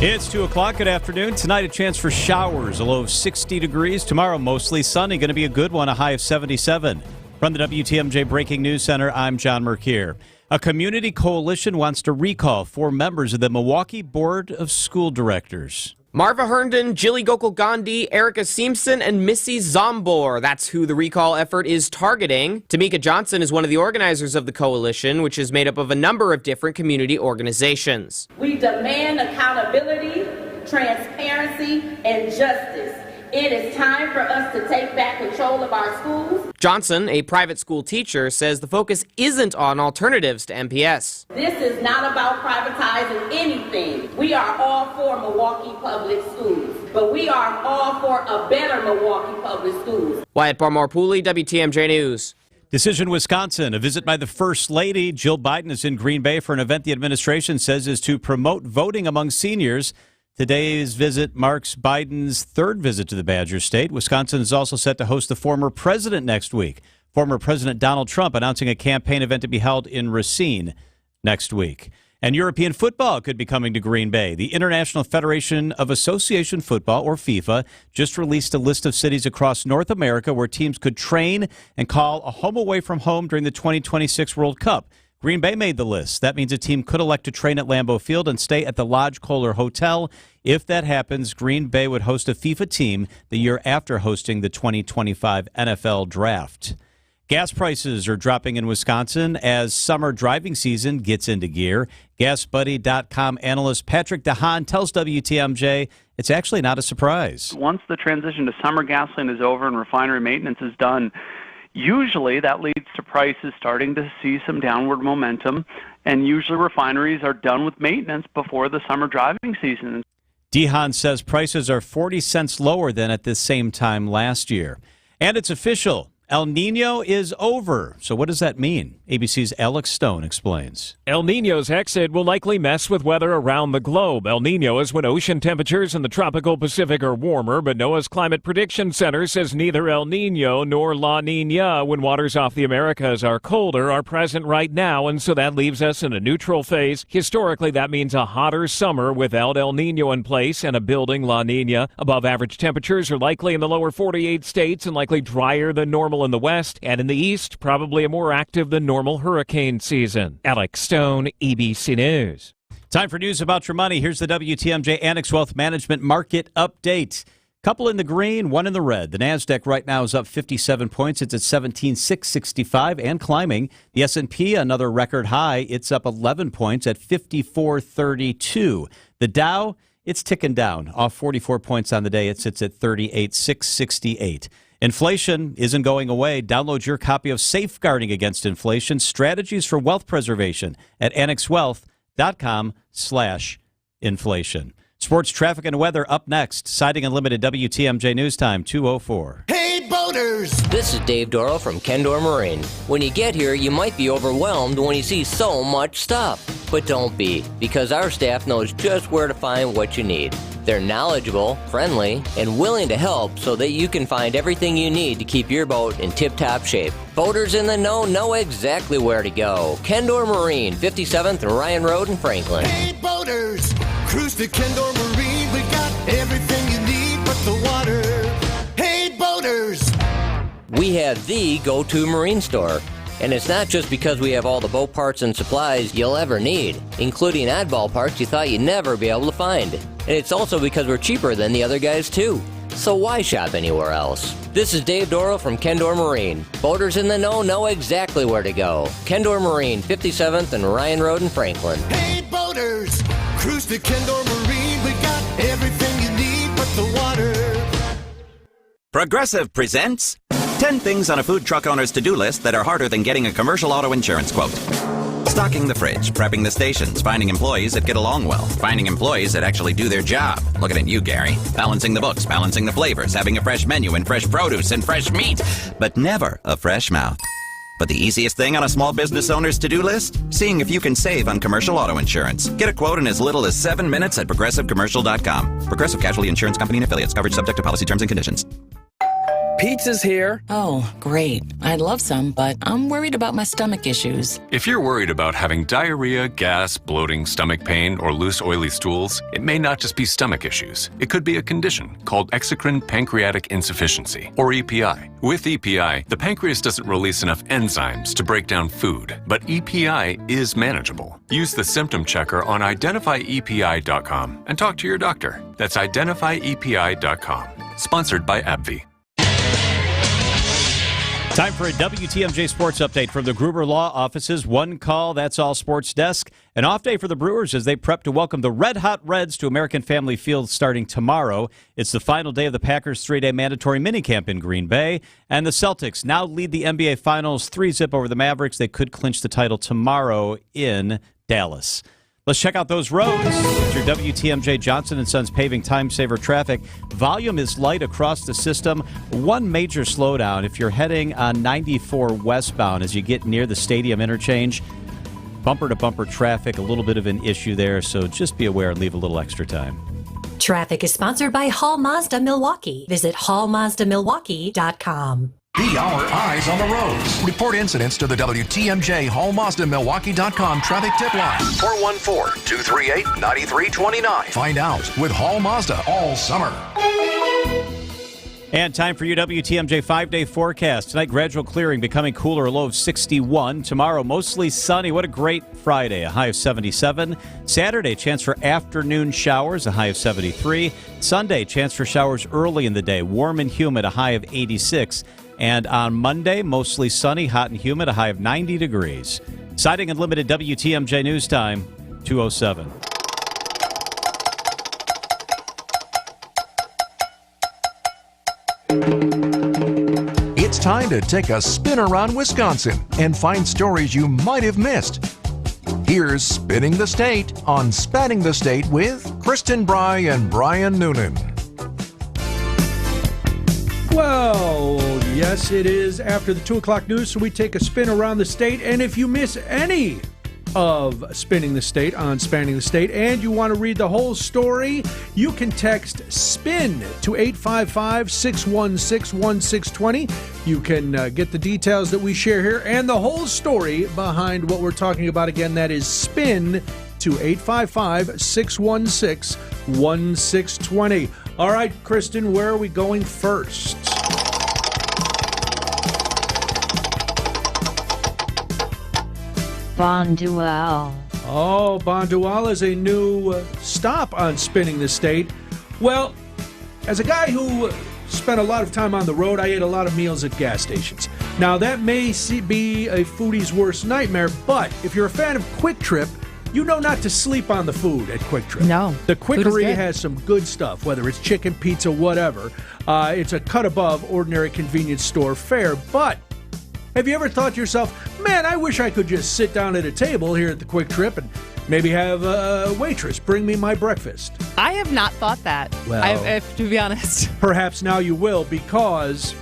It's 2 o'clock. Good afternoon. Tonight, a chance for showers, a low of 60 degrees. Tomorrow, mostly sunny. Going to be a good one, a high of 77. From the WTMJ Breaking News Center, I'm John Merkier. A community coalition wants to recall 4 members of the Milwaukee Board of School Directors. Marva Herndon, Jilly Gokul Gandhi, Erica Simpson, and Missy Zombor. That's who the recall effort is targeting. Tamika Johnson is one of the organizers of the coalition, which is made up of a number of different community organizations. We demand accountability, transparency, and justice. It is time for us to take back control of our schools. Johnson, a private school teacher, says the focus isn't on alternatives to MPS. This is not about privatizing anything. We are all for Milwaukee Public Schools, but we are all for a better Milwaukee Public Schools. Wyatt Barmore-Pooley, WTMJ News. Decision Wisconsin, a visit by the First Lady. Jill Biden is in Green Bay for an event the administration says is to promote voting among seniors. Today's visit marks Biden's 3rd visit to the Badger State. Wisconsin is also set to host the former president next week. Former President Donald Trump announcing a campaign event to be held in Racine next week. And European football could be coming to Green Bay. The International Federation of Association Football, or FIFA, just released a list of cities across North America where teams could train and call a home away from home during the 2026 World Cup. Green Bay made the list. That means a team could elect to train at Lambeau Field and stay at the Lodge Kohler Hotel. If that happens, Green Bay would host a FIFA team the year after hosting the 2025 NFL Draft. Gas prices are dropping in Wisconsin as summer driving season gets into gear. GasBuddy.com analyst Patrick DeHaan tells WTMJ it's actually not a surprise. Once the transition to summer gasoline is over and refinery maintenance is done, usually that leads to prices starting to see some downward momentum, and usually refineries are done with maintenance before the summer driving season. DeHaan says prices are 40 cents lower than at the same time last year. And it's official. El Nino is over. So what does that mean? ABC's Alex Stone explains. El Nino's exit will likely mess with weather around the globe. El Nino is when ocean temperatures in the tropical Pacific are warmer, but NOAA's Climate Prediction Center says neither El Nino nor La Nina, when waters off the Americas are colder, are present right now, and so that leaves us in a neutral phase. Historically, that means a hotter summer without El Nino in place and a building La Nina. Above average temperatures are likely in the lower 48 states and likely drier than normal in the west, and in the east, probably a more active than normal hurricane season. Alex Stone, ABC News. Time for news about your money. Here's the WTMJ Annex Wealth Management Market Update. Couple in the green, one in the red. The NASDAQ right now is up 57 points. It's at 17,665 and climbing. The S&P, another record high. It's up 11 points at 5432. The Dow, it's ticking down, off 44 points on the day. It sits at 38,668. Inflation isn't going away. Download your copy of Safeguarding Against Inflation, Strategies for Wealth Preservation at annexwealth.com/inflation. Sports, traffic, and weather up next. Siding Unlimited WTMJ News Time, 2:04. Hey, boaters! This is Dave Doro from Kendor Marine. When you get here, you might be overwhelmed when you see so much stuff. But don't be, because our staff knows just where to find what you need. They're knowledgeable, friendly, and willing to help so that you can find everything you need to keep your boat in tip-top shape. Boaters in the know exactly where to go. Kendor Marine, 57th and Ryan Road in Franklin. Hey, boaters! Cruise to Kendor Marine. We got everything you need but the water. Hey, boaters! We have the go-to marine store. And it's not just because we have all the boat parts and supplies you'll ever need, including oddball parts you thought you'd never be able to find. And it's also because we're cheaper than the other guys, too. So why shop anywhere else? This is Dave Dorrell from Kendor Marine. Boaters in the know exactly where to go. Kendor Marine, 57th and Ryan Road in Franklin. Hey, boaters, cruise to Kendor Marine. We got everything you need but the water. Progressive presents 10 things on a food truck owner's to-do list that are harder than getting a commercial auto insurance quote. Stocking the fridge, prepping the stations, finding employees that get along well, finding employees that actually do their job. Looking at you, Gary. Balancing the books, balancing the flavors, having a fresh menu and fresh produce and fresh meat, but never a fresh mouth. But the easiest thing on a small business owner's to-do list? Seeing if you can save on commercial auto insurance. Get a quote in as little as 7 minutes at progressivecommercial.com. Progressive Casualty Insurance Company and Affiliates. Coverage subject to policy terms and conditions. Pizza's here. Oh, great. I'd love some, but I'm worried about my stomach issues. If you're worried about having diarrhea, gas, bloating, stomach pain, or loose, oily stools, it may not just be stomach issues. It could be a condition called exocrine pancreatic insufficiency, or EPI. With EPI, the pancreas doesn't release enough enzymes to break down food, but EPI is manageable. Use the symptom checker on identifyepi.com and talk to your doctor. That's identifyepi.com. Sponsored by AbbVie. Time for a WTMJ Sports Update from the Gruber Law Office's One Call, That's All Sports Desk. An off day for the Brewers as they prep to welcome the Red Hot Reds to American Family Field starting tomorrow. It's the final day of the Packers' 3-day mandatory minicamp in Green Bay. And the Celtics now lead the NBA Finals 3-0 over the Mavericks. They could clinch the title tomorrow in Dallas. Let's check out those roads. It's your WTMJ Johnson & Sons paving time-saver traffic. Volume is light across the system. One major slowdown if you're heading on 94 westbound as you get near the stadium interchange. Bumper-to-bumper traffic, a little bit of an issue there, so just be aware and leave a little extra time. Traffic is sponsored by Hall Mazda Milwaukee. Visit hallmazdamilwaukee.com. Be our eyes on the roads. Report incidents to the WTMJ HallMazdaMilwaukee.com traffic tip line. 414-238-9329. Find out with Hall Mazda all summer. And time for your WTMJ 5-day forecast. Tonight, gradual clearing, becoming cooler, a low of 61. Tomorrow, mostly sunny. What a great Friday, a high of 77. Saturday, chance for afternoon showers, a high of 73. Sunday, chance for showers early in the day, warm and humid, a high of 86. And on Monday, mostly sunny, hot and humid, a high of 90 degrees. Siding Unlimited WTMJ News Time, 2:07. It's time to take a spin around Wisconsin and find stories you might have missed. Here's Spinning the State on Spanning the State with Kristin, Brey, and Brian Noonan. Well, yes, it is after the 2 o'clock news, so we take a spin around the state. And if you miss any of Spinning the State on Spanning the State and you want to read the whole story, you can text SPIN to 855-616-1620. You can get the details that we share here and the whole story behind what we're talking about. Again, that is SPIN to 855-616-1620. All right, Kristin, where are we going first? Bonduelle. Oh, Bonduelle is a new stop on Spinning the State. Well, as a guy who spent a lot of time on the road, I ate a lot of meals at gas stations. Now, that may be a foodie's worst nightmare, but if you're a fan of Quick Trip, you know not to sleep on the food at Quick Trip. No. The Quickery has some good stuff, whether it's chicken, pizza, whatever. It's a cut above ordinary convenience store fare. But have you ever thought to yourself, man, I wish I could just sit down at a table here at the Quick Trip and maybe have a waitress bring me my breakfast? I have not thought that, Well, to be honest. Perhaps now you will, because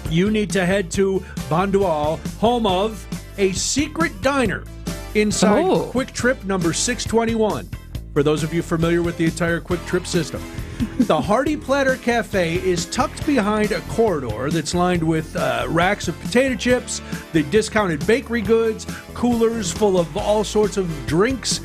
you need to head to Bonduelle, home of a secret diner inside Quick Trip number 621. For those of you familiar with the entire Quick Trip system. The Hearty Platter Cafe is tucked behind a corridor that's lined with racks of potato chips, the discounted bakery goods, coolers full of all sorts of drinks.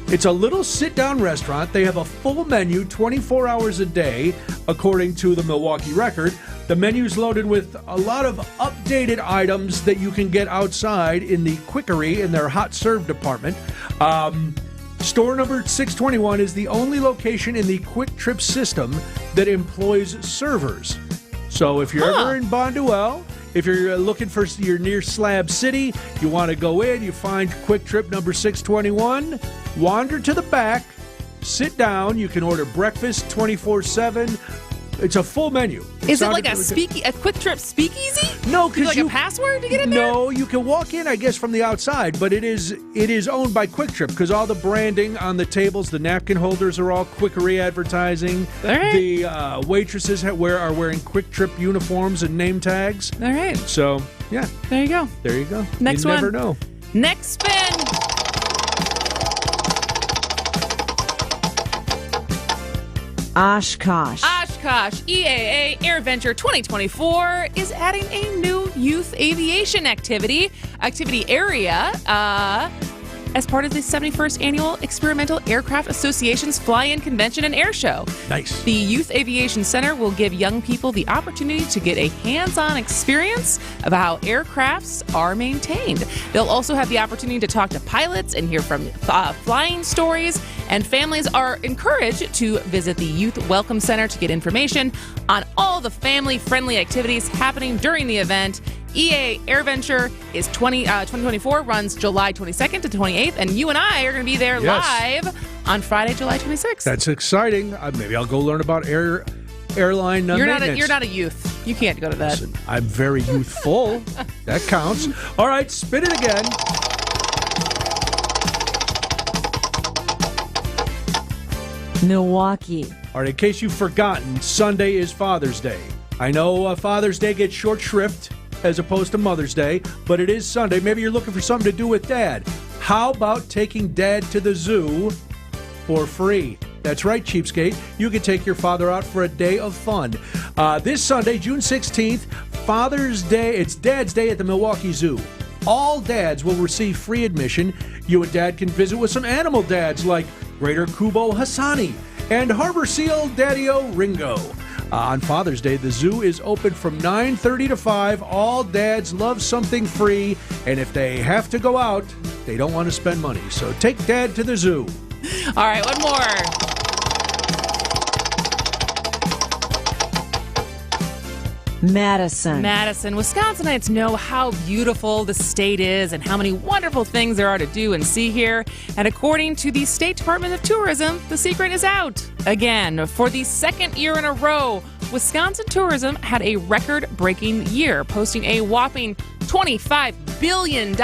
It's a little sit-down restaurant. They have a full menu 24 hours a day, according to the Milwaukee Record. The menu's loaded with a lot of updated items that you can get outside in the Quickery in their hot serve department. Store number 621 is the only location in the Quick Trip system that employs servers. So if you're ever in Bonduelle, if you're looking for you're near Slab City, you want to go in, you find Quick Trip number 621, wander to the back, sit down, you can order breakfast 24/7. It's a full menu. Is it like a Quick Trip speakeasy? No, because like a password to get in there? No, you can walk in, I guess, from the outside, but it is owned by Quick Trip because all the branding on the tables, the napkin holders are all Quickery advertising. All right. The waitresses are wearing Quick Trip uniforms and name tags. All right. So, yeah. There you go. There you go. Next you one. never know. Next spin. Oshkosh. Oshkosh EAA AirVenture 2024 is adding a new youth aviation activity area as part of the 71st Annual Experimental Aircraft Association's Fly-In Convention and Air Show. Nice. The Youth Aviation Center will give young people the opportunity to get a hands-on experience of how aircrafts are maintained. They'll also have the opportunity to talk to pilots and hear from flying stories, and families are encouraged to visit the Youth Welcome Center to get information on all the family-friendly activities happening during the event. EA AirVenture is 2024, runs July 22nd to 28th, and you and I are going to be there live on Friday, July 26th. That's exciting. Maybe I'll go learn about airline maintenance. You're not a youth. You can't go to that. Listen, I'm very youthful. That counts. All right, spin it again. Milwaukee. All right, in case you've forgotten, Sunday is Father's Day. I know Father's Day gets short shrift as opposed to Mother's Day, but it is Sunday. Maybe you're looking for something to do with Dad. How about taking Dad to the zoo for free? That's right, cheapskate. You can take your father out for a day of fun. This Sunday, June 16th, Father's Day. It's Dad's Day at the Milwaukee Zoo. All dads will receive free admission. You and Dad can visit with some animal dads like Greater Kubo Hassani and Harbor Seal Daddy-O Ringo. On Father's Day, the zoo is open from 9:30 to 5. All dads love something free, and if they have to go out, they don't want to spend money. So take Dad to the zoo. All right, one more. Madison. Wisconsinites know how beautiful the state is and how many wonderful things there are to do and see here. And according to the State Department of Tourism, the secret is out. Again, for the second year in a row, Wisconsin tourism had a record-breaking year, posting a whopping $25 billion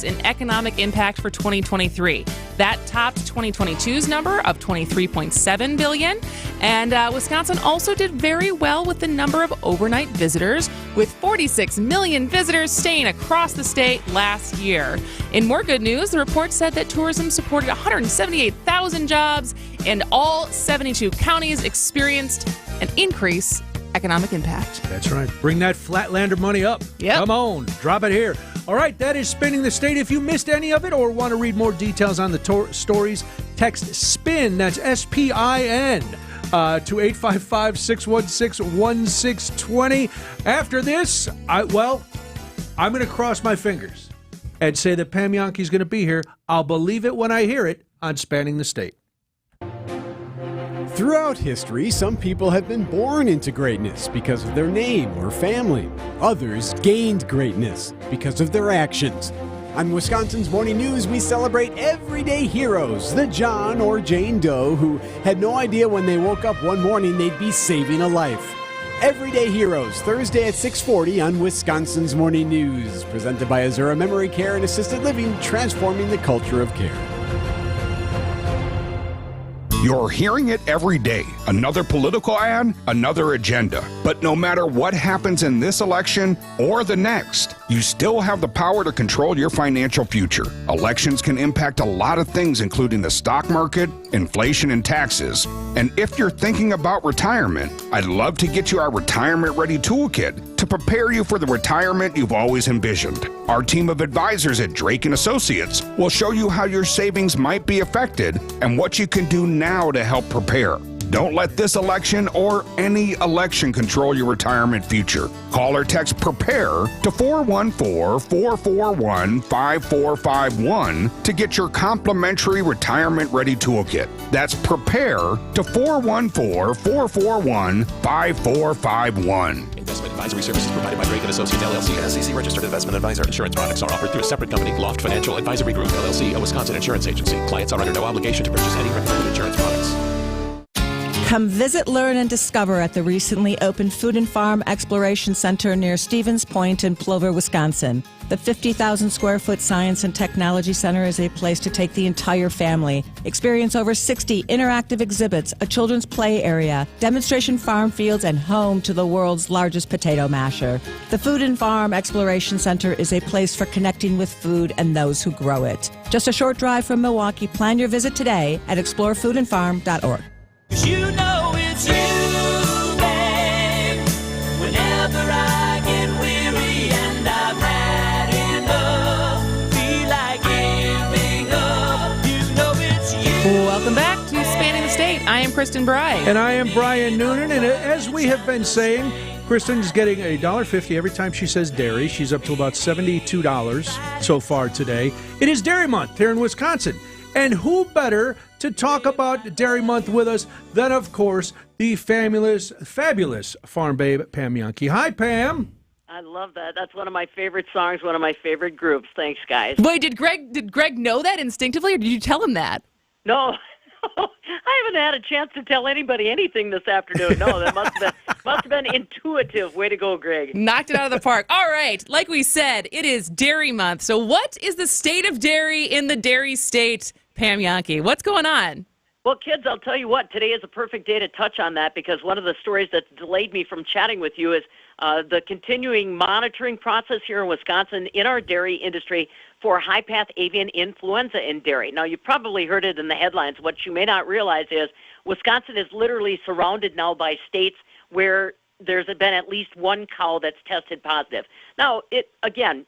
in economic impact for 2023. That topped 2022's number of $23.7 billion. And Wisconsin also did very well with the number of overnight visitors, with 46 million visitors staying across the state last year. In more good news, the report said that tourism supported 178,000 jobs, and all 72 counties experienced an increase economic impact. That's right. Bring that Flatlander money up. Yep. Come on, drop it here. All right, that is Spinning the State. If you missed any of it or want to read more details on the stories, text SPIN, that's S-P-I-N, to 855-616-1620. After this, I'm going to cross my fingers and say that Pam Yonke's going to be here. I'll believe it when I hear it on Spanning the State. Throughout history, some people have been born into greatness because of their name or family. Others gained greatness because of their actions. On Wisconsin's Morning News, we celebrate everyday heroes, the John or Jane Doe who had no idea when they woke up one morning they'd be saving a life. Everyday Heroes, Thursday at 6:40 on Wisconsin's Morning News. Presented by Azura Memory Care and Assisted Living, transforming the culture of care. You're hearing it every day. Another political ad, another agenda. But no matter what happens in this election or the next, you still have the power to control your financial future. Elections can impact a lot of things, including the stock market, inflation, and taxes. And if you're thinking about retirement, I'd love to get you our Retirement Ready Toolkit to prepare you for the retirement you've always envisioned. Our team of advisors at Drake & Associates will show you how your savings might be affected and what you can do now to help prepare. Don't let this election or any election control your retirement future. Call or text PREPARE to 414-441-5451 to get your complimentary retirement ready toolkit. That's PREPARE to 414-441-5451. Investment advisory services provided by Brey & Associates, LLC, an SEC registered investment advisor. Insurance products are offered through a separate company, Loft Financial Advisory Group, LLC, a Wisconsin insurance agency. Clients are under no obligation to purchase any recommended insurance products. Come visit, learn, and discover at the recently opened Food and Farm Exploration Center near Stevens Point in Plover, Wisconsin. The 50,000 square foot Science and Technology Center is a place to take the entire family. Experience over 60 interactive exhibits, a children's play area, demonstration farm fields, and home to the world's largest potato masher. The Food and Farm Exploration Center is a place for connecting with food and those who grow it. Just a short drive from Milwaukee. Plan your visit today at explorefoodandfarm.org. You know it's you, babe. Whenever I get weary and I've had enough, feel like giving up, you know it's you. Welcome back to Spanning the State. I am Kristin Brey. And I am Brian Noonan. And as we have been saying, Kristin's getting $1.50 every time she says dairy. She's up to about $72 so far today. It is Dairy Month here in Wisconsin. And who better to talk about Dairy Month with us than, of course, the fabulous farm babe, Pam Jahnke. Hi, Pam. I love that. That's one of my favorite songs, one of my favorite groups. Thanks, guys. Wait, did Greg know that instinctively, or did you tell him that? No, I haven't had a chance to tell anybody anything this afternoon. No, that must have been intuitive. Way to go, Greg. Knocked it out of the park. All right, like we said, it is Dairy Month. So what is the state of dairy in the dairy state, Pam Jahnke? What's going on? Well, kids, I'll tell you what, today is a perfect day to touch on that because one of the stories that's delayed me from chatting with you is the continuing monitoring process here in Wisconsin in our dairy industry for high-path avian influenza in dairy. Now, you've probably heard it in the headlines. What you may not realize is Wisconsin is literally surrounded now by states where there's been at least one cow that's tested positive. Now,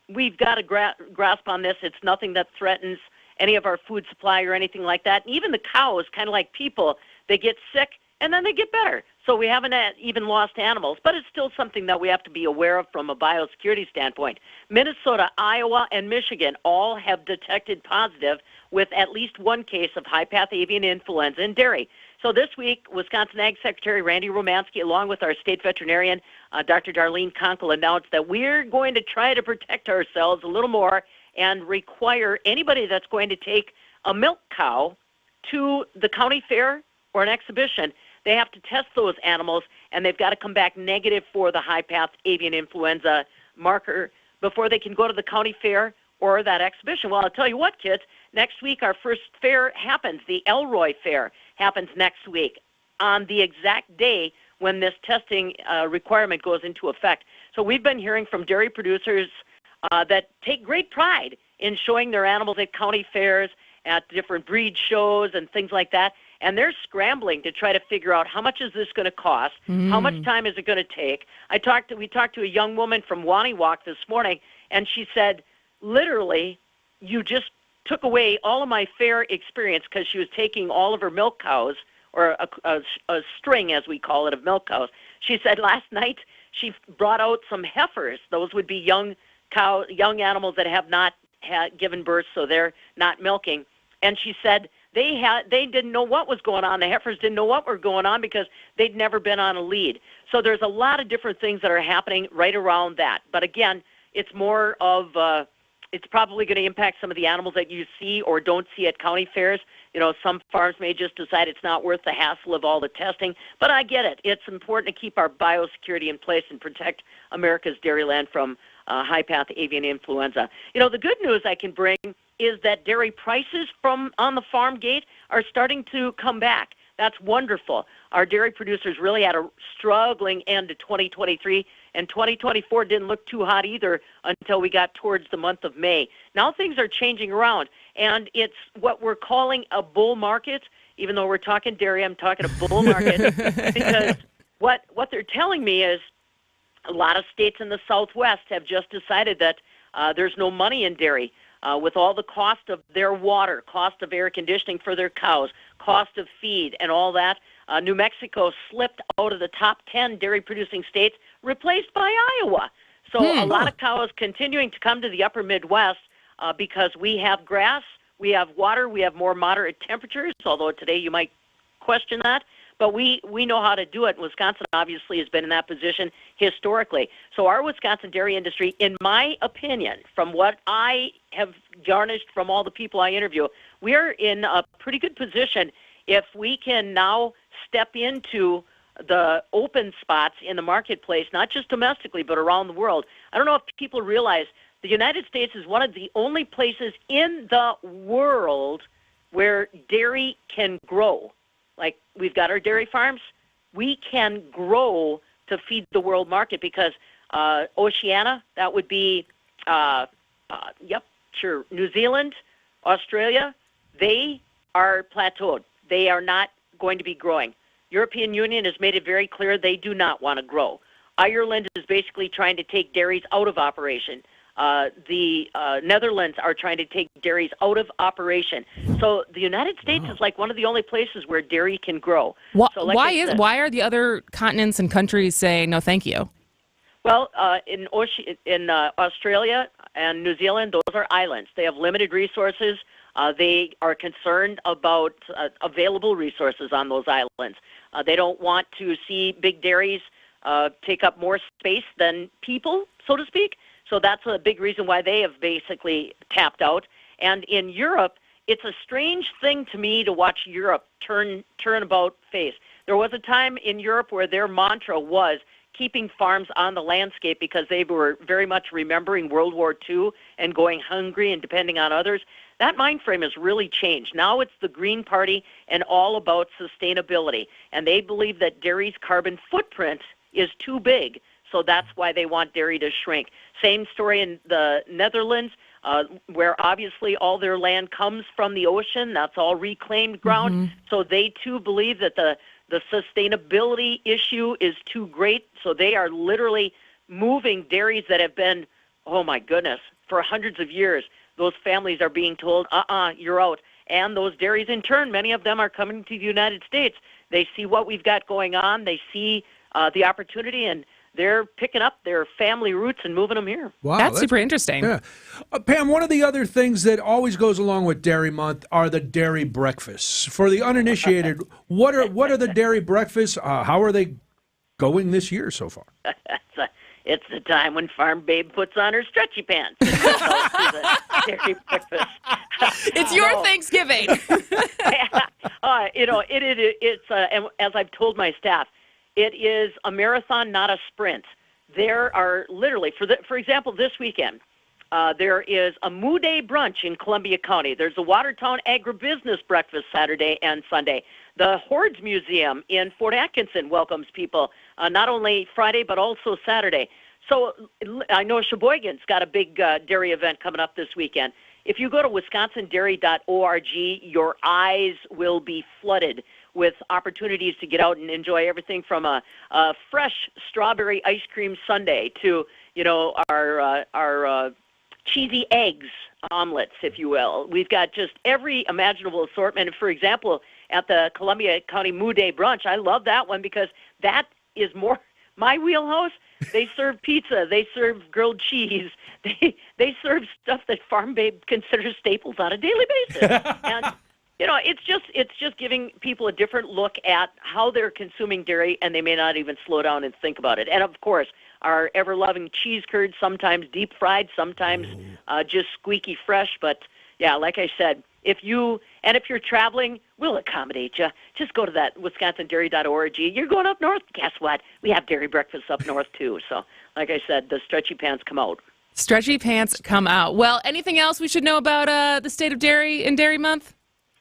we've got a grasp on this. It's nothing that threatens any of our food supply or anything like that. And even the cows, kind of like people, they get sick and then they get better. So we haven't even lost animals, but it's still something that we have to be aware of from a biosecurity standpoint. Minnesota, Iowa, and Michigan all have detected positive with at least one case of high-path avian influenza in dairy. So this week, Wisconsin Ag Secretary Randy Romansky, along with our state veterinarian, Dr. Darlene Conkle, announced that we're going to try to protect ourselves a little more and require anybody that's going to take a milk cow to the county fair or an exhibition, they have to test those animals, and they've got to come back negative for the high-path avian influenza marker before they can go to the county fair or that exhibition. Well, I'll tell you what, kids, next week our first fair happens. The Elroy Fair happens next week on the exact day when this testing requirement goes into effect. So we've been hearing from dairy producers that take great pride in showing their animals at county fairs, at different breed shows and things like that, and they're scrambling to try to figure out how much is this going to cost, how much time is it going to take. We talked to a young woman from Waniwak this morning, and she said, literally, you just took away all of my fair experience because she was taking all of her milk cows, or a string, as we call it, of milk cows. She said last night she brought out some heifers. Those would be young animals that have not given birth, so they're not milking. And she said they didn't know what was going on. The heifers didn't know what was going on because they'd never been on a lead. So there's a lot of different things that are happening right around that. But again, it's more of it's probably going to impact some of the animals that you see or don't see at county fairs. You know, some farms may just decide it's not worth the hassle of all the testing. But I get it. It's important to keep our biosecurity in place and protect America's dairyland from high-path avian influenza. You know, the good news I can bring is that dairy prices from on the farm gate are starting to come back. That's wonderful. Our dairy producers really had a struggling end to 2023, and 2024 didn't look too hot either until we got towards the month of May. Now things are changing around, and it's what we're calling a bull market. Even though we're talking dairy, I'm talking a bull market because what they're telling me is a lot of states in the Southwest have just decided that there's no money in dairy. With all the cost of their water, cost of air conditioning for their cows, cost of feed, and all that, New Mexico slipped out of the top 10 dairy-producing states, replaced by Iowa. So a lot of cows continuing to come to the upper Midwest because we have grass, we have water, we have more moderate temperatures, although today you might question that. But we know how to do it. Wisconsin obviously has been in that position historically. So our Wisconsin dairy industry, in my opinion, from what I have garnished from all the people I interview, we are in a pretty good position if we can now step into the open spots in the marketplace, not just domestically, but around the world. I don't know if people realize the United States is one of the only places in the world where dairy can grow. Like, we've got our dairy farms. We can grow to feed the world market because Oceania, that would be, New Zealand, Australia, they are plateaued. They are not going to be growing. European Union has made it very clear they do not want to grow. Ireland is basically trying to take dairies out of operation. The Netherlands are trying to take dairies out of operation. So the United States is like one of the only places where dairy can grow. Why are the other continents and countries saying no, thank you? Well, in Australia and New Zealand, those are islands. They have limited resources. They are concerned about available resources on those islands. They don't want to see big dairies take up more space than people, so to speak. So that's a big reason why they have basically tapped out. And in Europe, it's a strange thing to me to watch Europe turn about face. There was a time in Europe where their mantra was keeping farms on the landscape because they were very much remembering World War II and going hungry and depending on others. That mind frame has really changed. Now it's the Green Party and all about sustainability. And they believe that dairy's carbon footprint is too big. So that's why they want dairy to shrink. Same story in the Netherlands, where obviously all their land comes from the ocean. That's all reclaimed ground. Mm-hmm. So they, too, believe that the sustainability issue is too great. So they are literally moving dairies that have been, oh, my goodness, for hundreds of years. Those families are being told, you're out. And those dairies, in turn, many of them are coming to the United States. They see what we've got going on. They see the opportunity, and they're picking up their family roots and moving them here. Wow, that's super interesting. Yeah. Pam, one of the other things that always goes along with Dairy Month are the dairy breakfasts. For the uninitiated, what are the dairy breakfasts? How are they going this year so far? It's the time when Farm Babe puts on her stretchy pants. Dairy breakfast. It's your Thanksgiving. It's and as I've told my staff, it is a marathon, not a sprint. There are literally, for example, this weekend, there is a Moo Day brunch in Columbia County. There's a Watertown Agribusiness breakfast Saturday and Sunday. The Hordes Museum in Fort Atkinson welcomes people not only Friday but also Saturday. So I know Sheboygan's got a big dairy event coming up this weekend. If you go to wisconsindairy.org, your eyes will be flooded with opportunities to get out and enjoy everything from a fresh strawberry ice cream sundae to, our cheesy eggs omelets, if you will. We've got just every imaginable assortment. For example, at the Columbia County Moo Day brunch, I love that one because that is more my wheelhouse. They serve pizza. They serve grilled cheese. They serve stuff that Farm Babe considers staples on a daily basis. And it's just giving people a different look at how they're consuming dairy, and they may not even slow down and think about it. And, of course, our ever-loving cheese curds, sometimes deep-fried, sometimes just squeaky fresh. But, yeah, like I said, if you're traveling, we'll accommodate you. Just go to that wisconsindairy.org. You're going up north? Guess what? We have dairy breakfasts up north, too. So, like I said, the stretchy pants come out. Stretchy pants come out. Well, anything else we should know about the state of dairy in Dairy Month?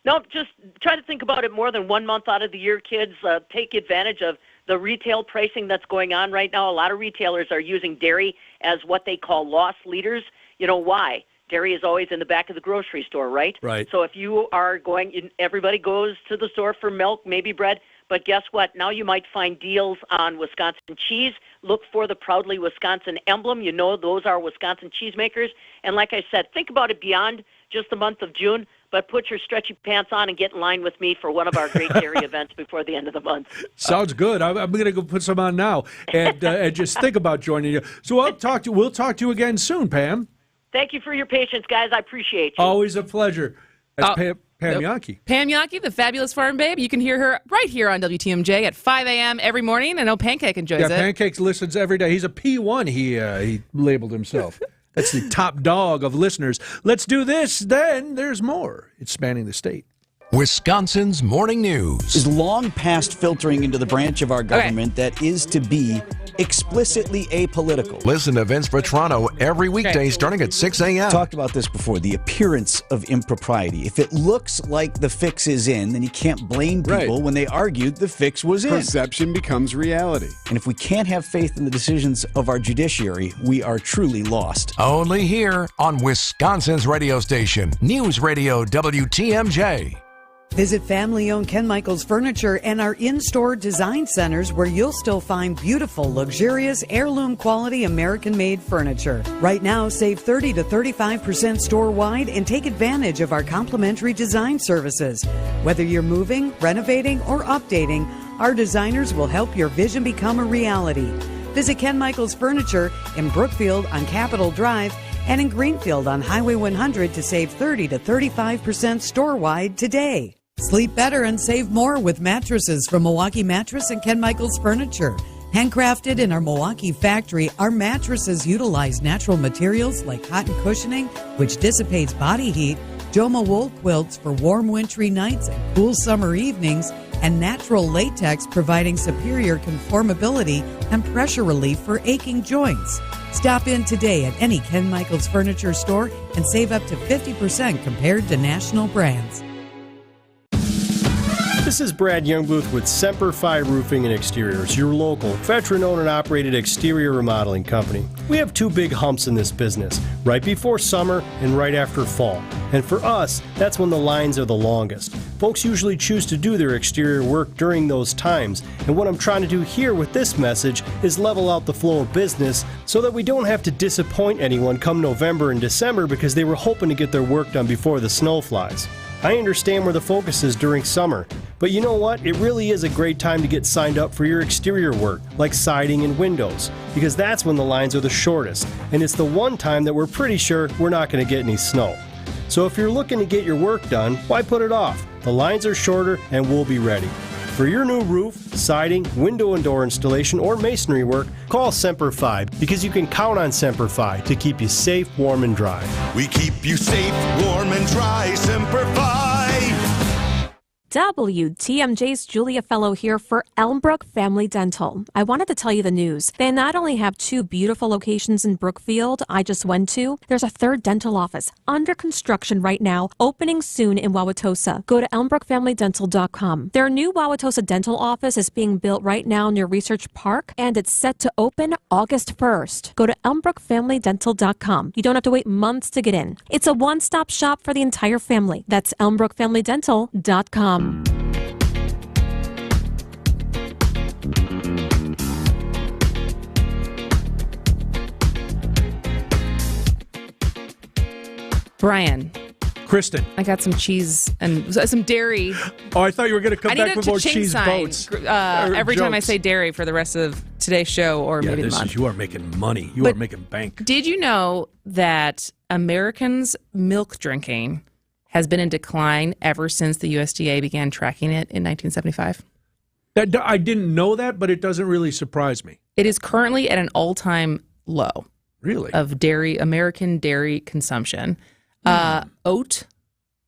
No, just try to think about it more than 1 month out of the year, kids. Take advantage of the retail pricing that's going on right now. A lot of retailers are using dairy as what they call loss leaders. You know why? Dairy is always in the back of the grocery store, right? Right. So if you are going, everybody goes to the store for milk, maybe bread. But guess what? Now you might find deals on Wisconsin cheese. Look for the Proudly Wisconsin emblem. You know those are Wisconsin cheesemakers. And like I said, think about it beyond just the month of June. but put your stretchy pants on and get in line with me for one of our great dairy events before the end of the month. Sounds good. I'm going to go put some on now and just think about joining you. So we'll talk to you again soon, Pam. Thank you for your patience, guys. I appreciate you. Always a pleasure. That's Pam Yankee. Pam Yankee, the fabulous farm babe. You can hear her right here on WTMJ at 5 a.m. every morning. I know Pancake enjoys it. Yeah, Pancake listens every day. He's a P1, he labeled himself. That's the top dog of listeners. Let's do this, then there's more. It's spanning the state. Wisconsin's Morning News is long past filtering into the branch of our government that is to be explicitly apolitical. Listen to Vince Vetrano every weekday starting at 6 a.m. Talked about this before, the appearance of impropriety. If it looks like the fix is in, then you can't blame people when they argued the fix was in. Perception becomes reality. And if we can't have faith in the decisions of our judiciary, we are truly lost. Only here on Wisconsin's radio station, News Radio WTMJ. Visit family-owned Ken Michaels Furniture and our in-store design centers where you'll still find beautiful, luxurious, heirloom-quality American-made furniture. Right now, save 30 to 35% store-wide and take advantage of our complimentary design services. Whether you're moving, renovating, or updating, our designers will help your vision become a reality. Visit Ken Michaels Furniture in Brookfield on Capitol Drive and in Greenfield on Highway 100 to save 30 to 35% store-wide today. Sleep better and save more with mattresses from Milwaukee Mattress and Ken Michaels Furniture. Handcrafted in our Milwaukee factory, our mattresses utilize natural materials like cotton cushioning, which dissipates body heat, Joma wool quilts for warm wintry nights and cool summer evenings, and natural latex providing superior conformability and pressure relief for aching joints. Stop in today at any Ken Michaels Furniture store and save up to 50% compared to national brands. This is Brad Youngbooth with Semper Fi Roofing and Exteriors, your local, veteran-owned and operated exterior remodeling company. We have two big humps in this business, right before summer and right after fall. And for us, that's when the lines are the longest. Folks usually choose to do their exterior work during those times, and what I'm trying to do here with this message is level out the flow of business so that we don't have to disappoint anyone come November and December because they were hoping to get their work done before the snow flies. I understand where the focus is during summer, but you know what? It really is a great time to get signed up for your exterior work, like siding and windows, because that's when the lines are the shortest, and it's the one time that we're pretty sure we're not going to get any snow. So if you're looking to get your work done, why put it off? The lines are shorter and we'll be ready. For your new roof, siding, window and door installation, or masonry work, call Semper Fi, because you can count on Semper Fi to keep you safe, warm, and dry. We keep you safe, warm, and dry. Semper Fi. WTMJ's Julia Fellow here for Elmbrook Family Dental. I wanted to tell you the news. They not only have two beautiful locations in Brookfield I just went to, there's a third dental office under construction right now, opening soon in Wauwatosa. Go to elmbrookfamilydental.com. Their new Wauwatosa dental office is being built right now near Research Park, and it's set to open August 1st. Go to elmbrookfamilydental.com. You don't have to wait months to get in. It's a one-stop shop for the entire family. That's elmbrookfamilydental.com. Brian. Kristin. I got some cheese and some dairy. Oh, I thought you were going to come back with more cheese boats. Every time I say dairy for the rest of today's show or maybe the month. You are making money. You are making bank. Did you know that Americans' milk drinking has been in decline ever since the USDA began tracking it in 1975? I didn't know that, but it doesn't really surprise me. It is currently at an all-time low. Really? Of American dairy consumption. Oat,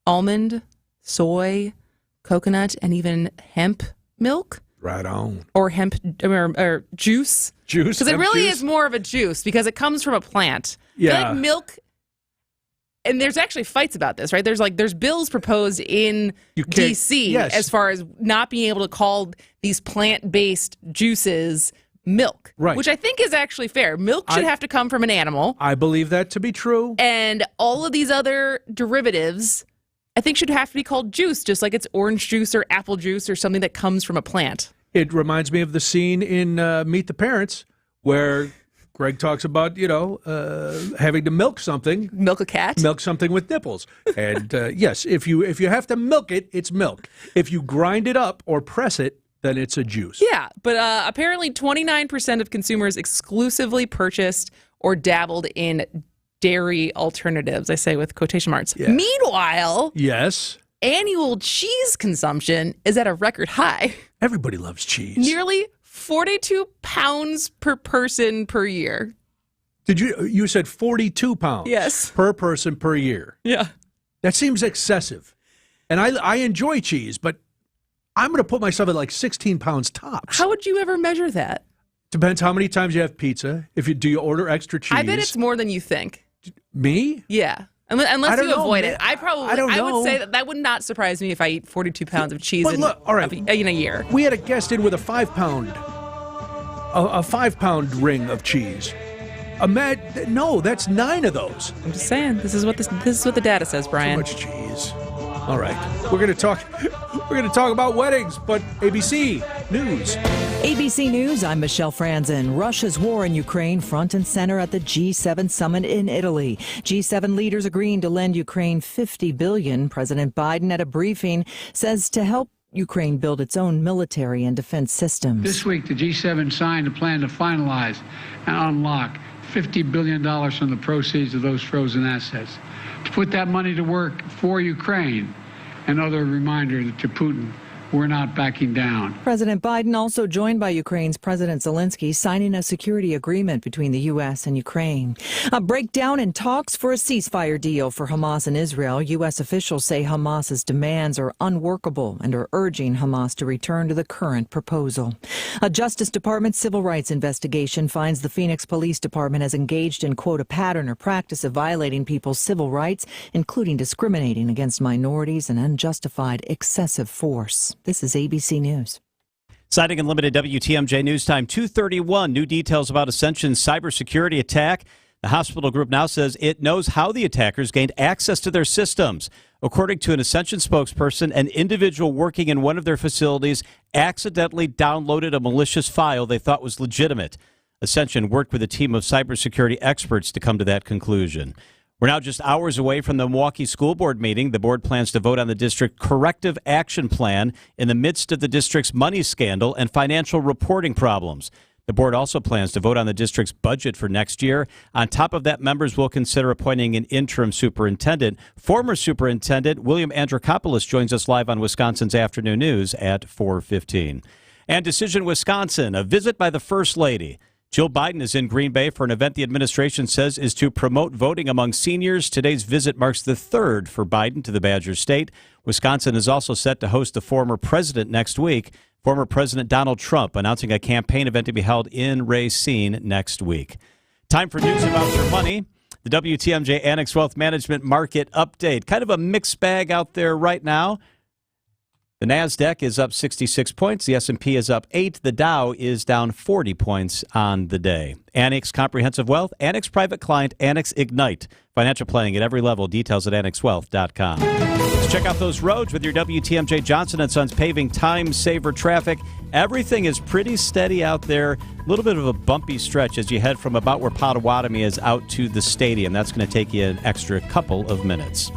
almond, soy, coconut, and even hemp milk. Right on. Or hemp or juice. Juice? Because it really is more of a juice because it comes from a plant. Yeah. I feel like milk, and there's actually fights about this, right? There's bills proposed in D.C. as far as not being able to call these plant-based juices milk, right? Which I think is actually fair. Milk should have to come from an animal. I believe that to be true. And all of these other derivatives, I think, should have to be called juice, just like it's orange juice or apple juice or something that comes from a plant. It reminds me of the scene in Meet the Parents where Greg talks about, having to milk something. Milk a cat? Milk something with nipples. And yes, if you have to milk it, it's milk. If you grind it up or press it, then it's a juice. Yeah, but apparently 29% of consumers exclusively purchased or dabbled in dairy alternatives, I say with quotation marks. Yeah. Meanwhile, yes, annual cheese consumption is at a record high. Everybody loves cheese. Nearly 42 pounds per person per year. You said 42 pounds? Yes. Per person per year. Yeah. That seems excessive. And I enjoy cheese, but I'm going to put myself at like 16 pounds tops. How would you ever measure that? Depends how many times you have pizza. Do you order extra cheese? I bet it's more than you think. Me? Yeah. Unless you avoid it. I don't would say that would not surprise me if I eat 42 pounds of cheese in a year. We had a guest in with a 5-pound ring of cheese. No, that's 9 of those. I'm just saying, this is what the data says, Brian. Too much cheese. All right. We're going to talk about weddings, but ABC News. ABC News, I'm Michelle Franzen. Russia's war in Ukraine front and center at the G7 summit in Italy. G7 leaders agreeing to lend Ukraine $50 billion. President Biden at a briefing says to help Ukraine build its own military and defense systems. This week, the G7 signed a plan to finalize and unlock $50 billion from the proceeds of those frozen assets. To put that money to work for Ukraine. Another reminder to Putin, we're not backing down. President Biden also joined by Ukraine's President Zelensky signing a security agreement between the U.S. and Ukraine. A breakdown in talks for a ceasefire deal for Hamas and Israel. U.S. officials say Hamas's demands are unworkable and are urging Hamas to return to the current proposal. A Justice Department civil rights investigation finds the Phoenix Police Department has engaged in, quote, a pattern or practice of violating people's civil rights, including discriminating against minorities and unjustified excessive force. This is ABC News. Citing Unlimited WTMJ News Time, 2:31. New details about Ascension's cybersecurity attack. The hospital group now says it knows how the attackers gained access to their systems. According to an Ascension spokesperson, an individual working in one of their facilities accidentally downloaded a malicious file they thought was legitimate. Ascension worked with a team of cybersecurity experts to come to that conclusion. We're now just hours away from the Milwaukee School Board meeting. The board plans to vote on the district corrective action plan in the midst of the district's money scandal and financial reporting problems. The board also plans to vote on the district's budget for next year. On top of that, members will consider appointing an interim superintendent. Former Superintendent William Andrikopoulos joins us live on Wisconsin's Afternoon News at 4:15. And Decision Wisconsin, a visit by the First Lady. Jill Biden is in Green Bay for an event the administration says is to promote voting among seniors. Today's visit marks the third for Biden to the Badger State. Wisconsin is also set to host the former president next week. Former President Donald Trump announcing a campaign event to be held in Racine next week. Time for news about your money. The WTMJ Annex Wealth Management Market Update. Kind of a mixed bag out there right now. The NASDAQ is up 66 points. The S&P is up 8. The Dow is down 40 points on the day. Annex Comprehensive Wealth, Annex Private Client, Annex Ignite. Financial planning at every level. Details at annexwealth.com. Let's check out those roads with your WTMJ Johnson & Sons Paving Time Saver Traffic. Everything is pretty steady out there. A little bit of a bumpy stretch as you head from about where Potawatomi is out to the stadium. That's going to take you an extra couple of minutes.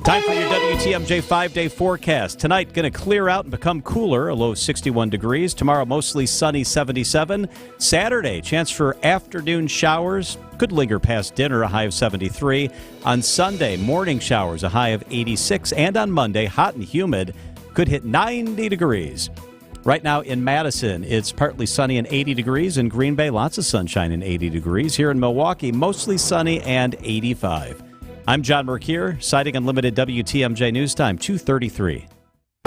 Time for your WTMJ 5-day forecast. Tonight, going to clear out and become cooler, a low of 61 degrees. Tomorrow, mostly sunny, 77. Saturday, chance for afternoon showers. Could linger past dinner, a high of 73. On Sunday, morning showers, a high of 86. And on Monday, hot and humid, could hit 90 degrees. Right now in Madison, it's partly sunny and 80 degrees. In Green Bay, lots of sunshine and 80 degrees. Here in Milwaukee, mostly sunny and 85. I'm John Mercure, citing Unlimited WTMJ News Time, 2:33.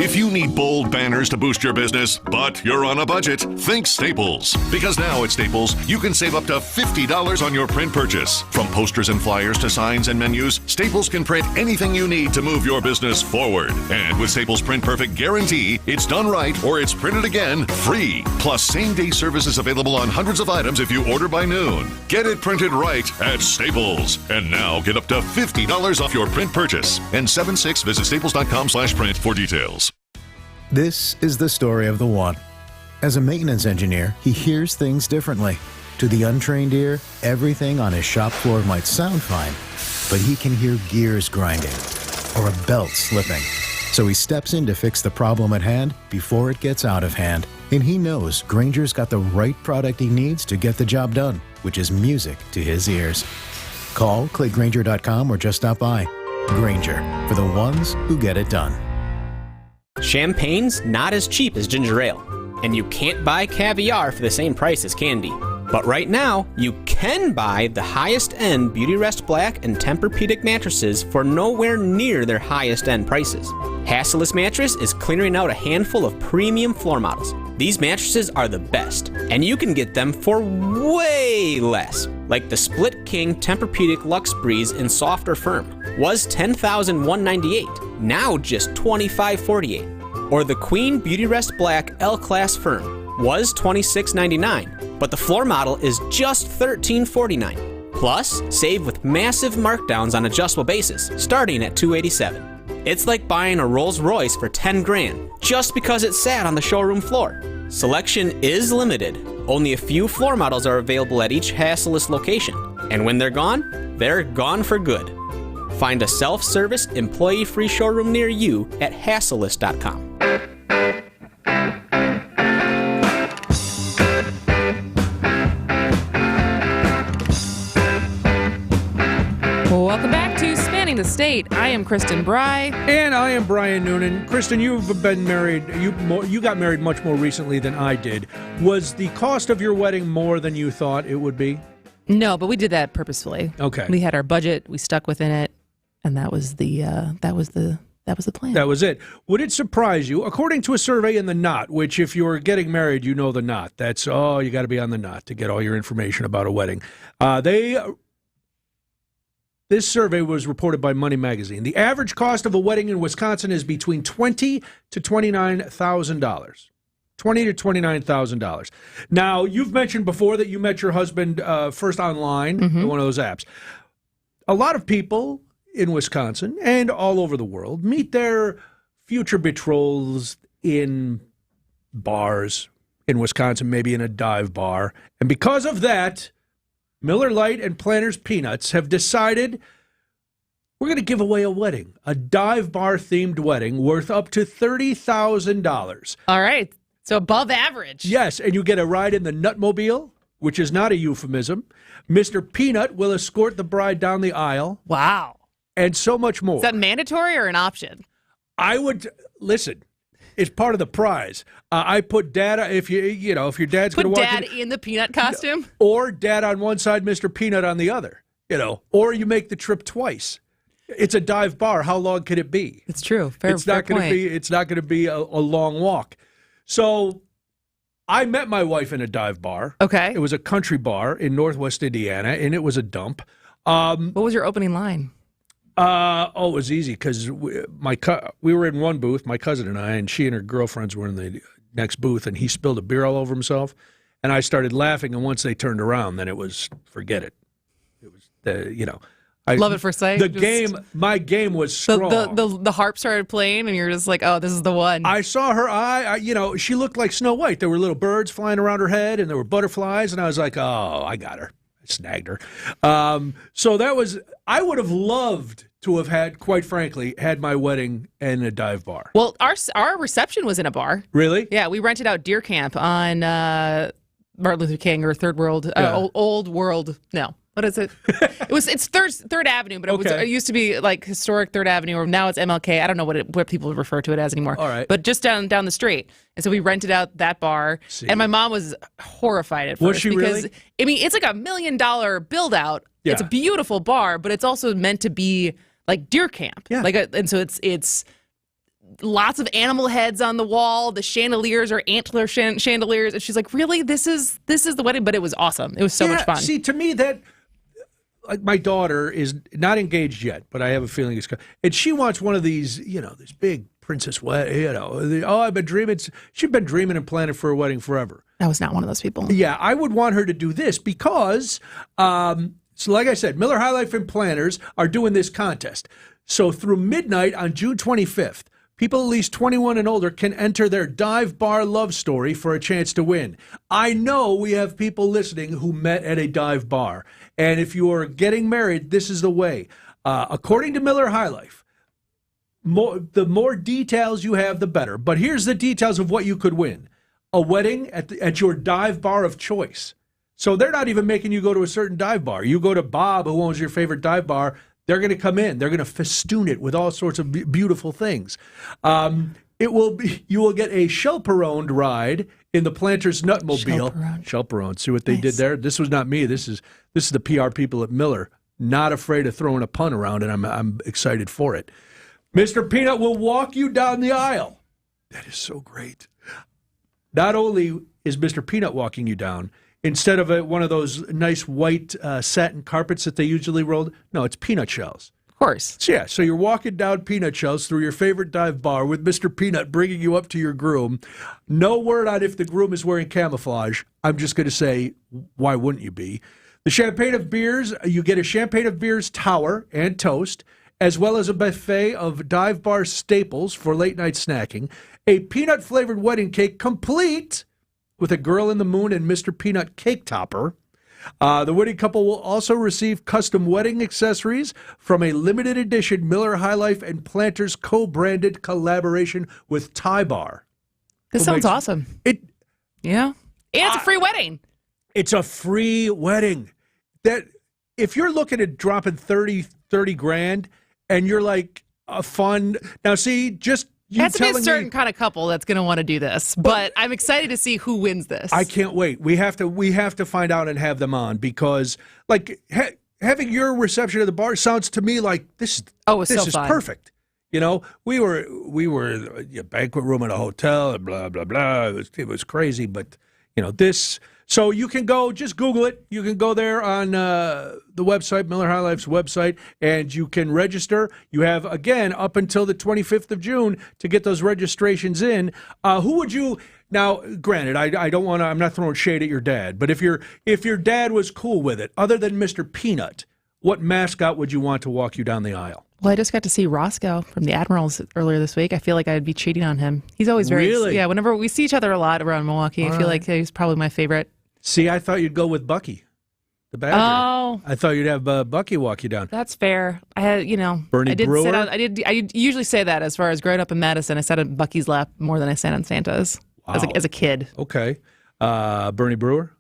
If you need bold banners to boost your business, but you're on a budget, think Staples. Because now at Staples, you can save up to $50 on your print purchase. From posters and flyers to signs and menus, Staples can print anything you need to move your business forward. And with Staples Print Perfect Guarantee, it's done right or it's printed again free. Plus, same-day service is available on hundreds of items if you order by noon. Get it printed right at Staples. And now get up to $50 off your print purchase. N76, visit staples.com/print for details. This is the story of the one. As a maintenance engineer, he hears things differently. To the untrained ear, everything on his shop floor might sound fine, but he can hear gears grinding or a belt slipping. So he steps in to fix the problem at hand before it gets out of hand. And he knows Grainger's got the right product he needs to get the job done, which is music to his ears. Call, click Grainger.com, or just stop by. Grainger, for the ones who get it done. Champagne's not as cheap as ginger ale, and you can't buy caviar for the same price as candy. But right now, you can buy the highest-end Beautyrest Black and Tempur-Pedic mattresses for nowhere near their highest-end prices. Hassellus Mattress is clearing out a handful of premium floor models. These mattresses are the best, and you can get them for way less. Like the Split King Tempur-Pedic Luxe Breeze in soft or firm was $10,198, now just $25,448. Or the Queen Beautyrest Black L-Class Firm was $26.99, but the floor model is just $13.49. Plus, save with massive markdowns on adjustable bases, starting at $287. It's like buying a Rolls Royce for $10,000 just because it sat on the showroom floor. Selection is limited. Only a few floor models are available at each Hassellus location, and when they're gone for good. Find a self-service, employee-free showroom near you at hassellus.com. Welcome back to Spanning the State. I am Kristin Brey. And I am Brian Noonan. Kristin, you've been married. You got married much more recently than I did. Was the cost of your wedding more than you thought it would be? No, but we did that purposefully. Okay. We had our budget. We stuck within it, and that was the plan. That was it. Would it surprise you, according to a survey in the Knot, which if you're getting married, you know the Knot. That's, you got to be on the Knot to get all your information about a wedding. This survey was reported by Money Magazine. The average cost of a wedding in Wisconsin is between $20,000 to $29,000. $20,000 to $29,000. Now, you've mentioned before that you met your husband first online on one of those apps. A lot of people in Wisconsin and all over the world meet their future betrothals in bars in Wisconsin, maybe in a dive bar. And because of that, Miller Lite and Planters Peanuts have decided we're going to give away a wedding, a dive bar themed wedding worth up to $30,000. All right. So above average. Yes. And you get a ride in the Nutmobile, which is not a euphemism. Mr. Peanut will escort the bride down the aisle. Wow. And so much more. Is that mandatory or an option? I would listen. It's part of the prize. I put Dad if your dad's going to walk Dad in the peanut costume, or Dad on one side, Mr. Peanut on the other. Or you make the trip twice. It's a dive bar. How long could it be? It's true. It's not going to be a long walk. So I met my wife in a dive bar. Okay. It was a country bar in Northwest Indiana, and it was a dump. What was your opening line? It was easy because we were in one booth, my cousin and I, and she and her girlfriends were in the next booth, and he spilled a beer all over himself, and I started laughing, and once they turned around, then it was, forget it. It was, love at first sight. My game was strong. The harp started playing, and you're just like, oh, this is the one. I saw her eye, she looked like Snow White. There were little birds flying around her head, and there were butterflies, and I was like, oh, I got her. I snagged her. I would have loved to have had my wedding in a dive bar. Well, our reception was in a bar. Really? Yeah, we rented out Deer Camp on Martin Luther King or Third World, Old World. No, what is it? It's Third Avenue, but it used to be like historic Third Avenue, or now it's MLK. I don't know what people refer to it as anymore. All right, but just down the street, and so we rented out that bar. And my mom was horrified at first. Was she because really? I mean, it's like $1 million build out. Yeah. It's a beautiful bar, but it's also meant to be like Deer Camp. Yeah. And so it's lots of animal heads on the wall. The chandeliers are antler chandeliers. And she's like, really? This is the wedding? But it was awesome. It was so much fun. See, to me, that, like, my daughter is not engaged yet, but I have a feeling it's coming. And she wants one of these, this big princess wedding, I've been dreaming. She's been dreaming and planning for a wedding forever. I was not one of those people. Yeah, I would want her to do this because, so like I said, Miller High Life and Planners are doing this contest. So through midnight on June 25th, People at least 21 and older can enter their dive bar love story for a chance to win. I know we have people listening who met at a dive bar. And if you are getting married, this is the way. According to Miller High Life, the more details you have, the better. But here's the details of what you could win. A wedding at your dive bar of choice. So they're not even making you go to a certain dive bar. You go to Bob, who owns your favorite dive bar. They're going to come in. They're going to festoon it with all sorts of beautiful things. You will get a chaperoned ride in the Planters Nutmobile. Chaperone. See what they did there? This was not me. This is the PR people at Miller. Not afraid of throwing a pun around, and I'm excited for it. Mr. Peanut will walk you down the aisle. That is so great. Not only is Mr. Peanut walking you down, instead of one of those nice white satin carpets that they usually roll, no, it's peanut shells. Of course. So you're walking down peanut shells through your favorite dive bar with Mr. Peanut bringing you up to your groom. No word on if the groom is wearing camouflage. I'm just going to say, why wouldn't you be? The champagne of beers, you get a champagne of beers tower and toast, as well as a buffet of dive bar staples for late night snacking, a peanut-flavored wedding cake complete with a Girl in the Moon and Mr. Peanut cake topper. The wedding couple will also receive custom wedding accessories from a limited edition Miller High Life and Planters co-branded collaboration with Thai Bar. This sounds awesome. Yeah. And it's a free wedding. It's a free wedding. That if you're looking at dropping 30 grand and you're like a fun, now see, just you it has to be a certain me, kind of couple that's going to want to do this, but I'm excited to see who wins this. I can't wait. We have to find out and have them on because, like, having your reception at the bar sounds to me like this. This is fun. Perfect. You know, we were a banquet room in a hotel and blah blah blah. It was crazy, but you know this. So you can go, just Google it. You can go there on the website, Miller High Life's website, and you can register. You have, again, up until the 25th of June to get those registrations in. Who would you, now, granted, I don't want to, I'm not throwing shade at your dad, but if your dad was cool with it, other than Mr. Peanut, what mascot would you want to walk you down the aisle? Well, I just got to see Roscoe from the Admirals earlier this week. I feel like I'd be cheating on him. He's always very, Really? whenever we see each other a lot around Milwaukee, I feel like he's probably my favorite. See, I thought you'd go with Bucky, the Badger. Oh. I thought you'd have Bucky walk you down. That's fair. I had, Bernie I did Brewer? sit out, I usually say that as far as growing up in Madison. I sat on Bucky's lap more than I sat on Santa's as a kid. Okay. Bernie Brewer?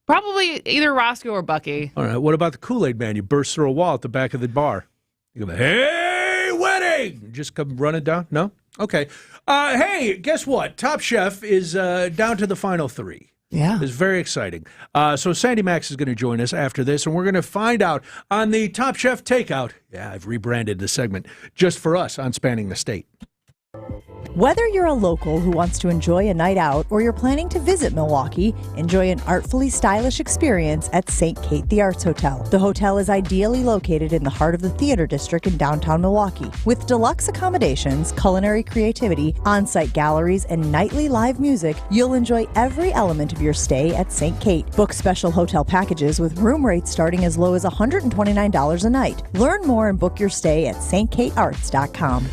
Probably either Roscoe or Bucky. All right. What about the Kool-Aid Man? You burst through a wall at the back of the bar. You go, hey, wedding! Just come running down? No? Okay. Hey, guess what? Top Chef is down to the final three. Yeah. It's very exciting. So Sandy Max is going to join us after this, and we're going to find out on the Top Chef Takeout. Yeah, I've rebranded the segment just for us on Spanning the State. Whether you're a local who wants to enjoy a night out or you're planning to visit Milwaukee, enjoy an artfully stylish experience at St. Kate the Arts Hotel. The hotel is ideally located in the heart of the theater district in downtown Milwaukee. With deluxe accommodations, culinary creativity, on-site galleries, and nightly live music, you'll enjoy every element of your stay at St. Kate. Book special hotel packages with room rates starting as low as $129 a night. Learn more and book your stay at stkatearts.com.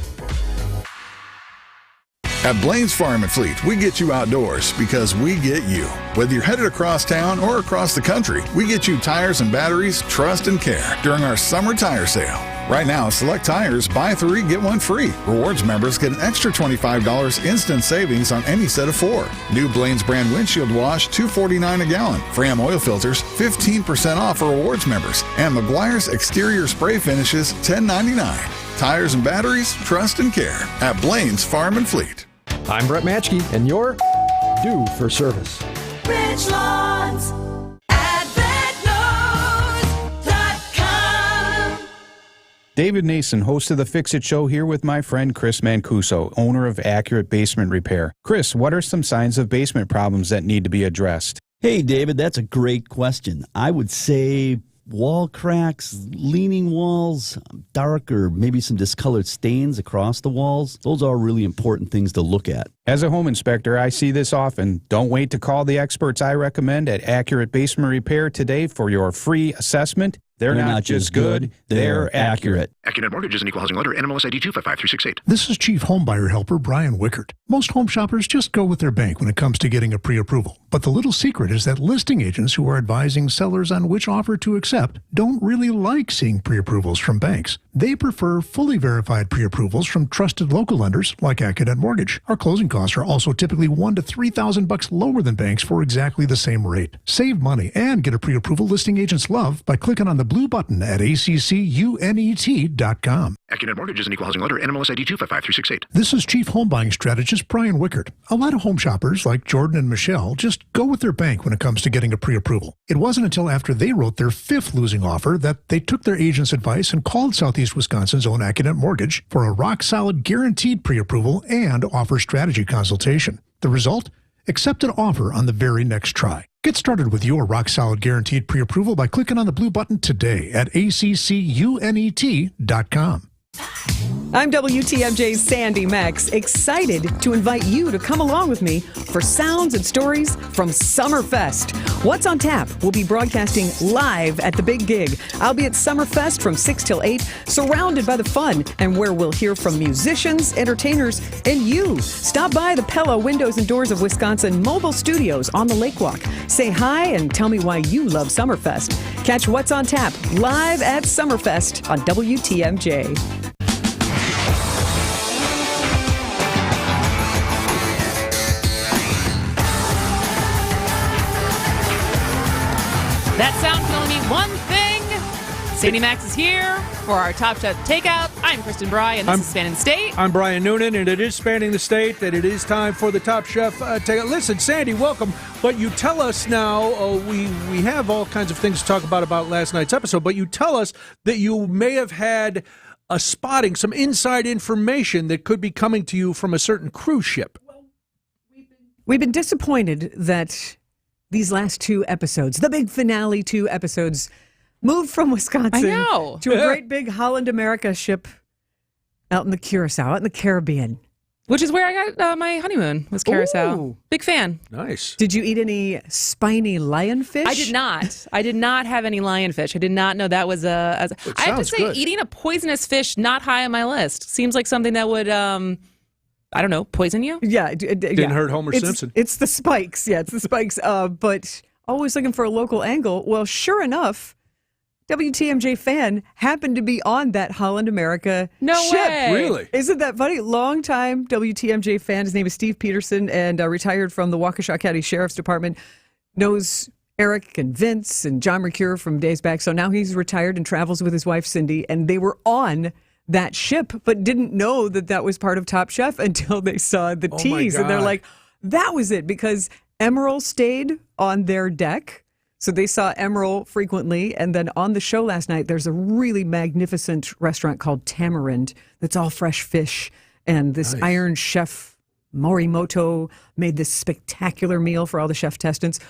At Blaine's Farm and Fleet, we get you outdoors because we get you. Whether you're headed across town or across the country, we get you tires and batteries, trust and care during our summer tire sale. Right now, select tires, buy 3, get 1 free. Rewards members get an extra $25 instant savings on any set of 4. New Blaine's brand windshield wash, $2.49 a gallon. Fram oil filters, 15% off for rewards members. And McGuire's exterior spray finishes, $10.99. Tires and batteries, trust and care at Blaine's Farm and Fleet. I'm Brett Matchke, and you're due for service. Rich Lawns at VetNews.com. David Nason, host of the Fix It Show, here with my friend Chris Mancuso, owner of Accurate Basement Repair. Chris, what are some signs of basement problems that need to be addressed? Hey, David, that's a great question. I would say wall cracks, leaning walls, dark or maybe some discolored stains across the walls. Those are really important things to look at. As a home inspector, I see this often. Don't wait to call the experts I recommend at Accurate Basement Repair today for your free assessment. They're not just good, they're accurate. AccuNet Mortgage is an equal housing lender. NMLS ID 255368. This is Chief Homebuyer Helper Brian Wickert. Most home shoppers just go with their bank when it comes to getting a pre-approval. But the little secret is that listing agents who are advising sellers on which offer to accept don't really like seeing pre-approvals from banks. They prefer fully verified pre-approvals from trusted local lenders like AccuNet Mortgage. Our closing costs are also typically $1,000 to $3,000 lower than banks for exactly the same rate. Save money and get a pre-approval listing agents love by clicking on the blue button at accunet.com. AccuNet Mortgage is an equal housing lender. NMLS ID 255368. This is Chief Home Buying Strategist Brian Wickert. A lot of home shoppers, like Jordan and Michelle, just go with their bank when it comes to getting a pre-approval. It wasn't until after they wrote their 5th losing offer that they took their agent's advice and called Southeast Wisconsin's own AccuNet Mortgage for a rock-solid guaranteed pre-approval and offer strategy consultation. The result? Accept an offer on the very next try. Get started with your rock-solid guaranteed pre-approval by clicking on the blue button today at accunet.com. I'm WTMJ's Sandy Max, excited to invite you to come along with me for sounds and stories from Summerfest. What's on Tap will be broadcasting live at the Big Gig. I'll be at Summerfest from 6 till 8, surrounded by the fun, and where we'll hear from musicians, entertainers, and you. Stop by the Pella Windows and Doors of Wisconsin mobile studios on the Lake Walk. Say hi and tell me why you love Summerfest. Catch What's on Tap live at Summerfest on WTMJ. That sound can only mean one thing. Sandy Max is here for our Top Chef Takeout. I'm Kristin Brey, and this is Spanning the State. I'm Brian Noonan, and it is Spanning the State, that it is time for the Top Chef Takeout. Listen, Sandy, welcome. But you tell us now, we have all kinds of things to talk about last night's episode, but you tell us that you may have had a spotting, some inside information that could be coming to you from a certain cruise ship. We've been disappointed that these last 2 episodes, the big finale 2 episodes, moved from Wisconsin to a great big Holland America ship out in the Curacao, out in the Caribbean. Which is where I got my honeymoon, was Curacao. Ooh. Big fan. Nice. Did you eat any spiny lionfish? I did not. I did not have any lionfish. I did not know that was I have to say, good. eating a poisonous fish, not high on my list. Seems like something that would, I don't know, poison you? Yeah. Didn't hurt Homer Simpson. It's the spikes. Yeah, it's the spikes. But always looking for a local angle. Well, sure enough, WTMJ fan happened to be on that Holland America ship. Way. Really? Isn't that funny? Long-time WTMJ fan. His name is Steve Peterson, and retired from the Waukesha County Sheriff's Department. Knows Eric and Vince and John Mercure from days back. So now he's retired and travels with his wife, Cindy, and they were on that ship, but didn't know that that was part of Top Chef until they saw the tease. And they're like, that was it, because Emerald stayed on their deck. So they saw Emerald frequently. And then on the show last night, there's a really magnificent restaurant called Tamarind that's all fresh fish. And this Iron Chef Morimoto made this spectacular meal for all the chef testants.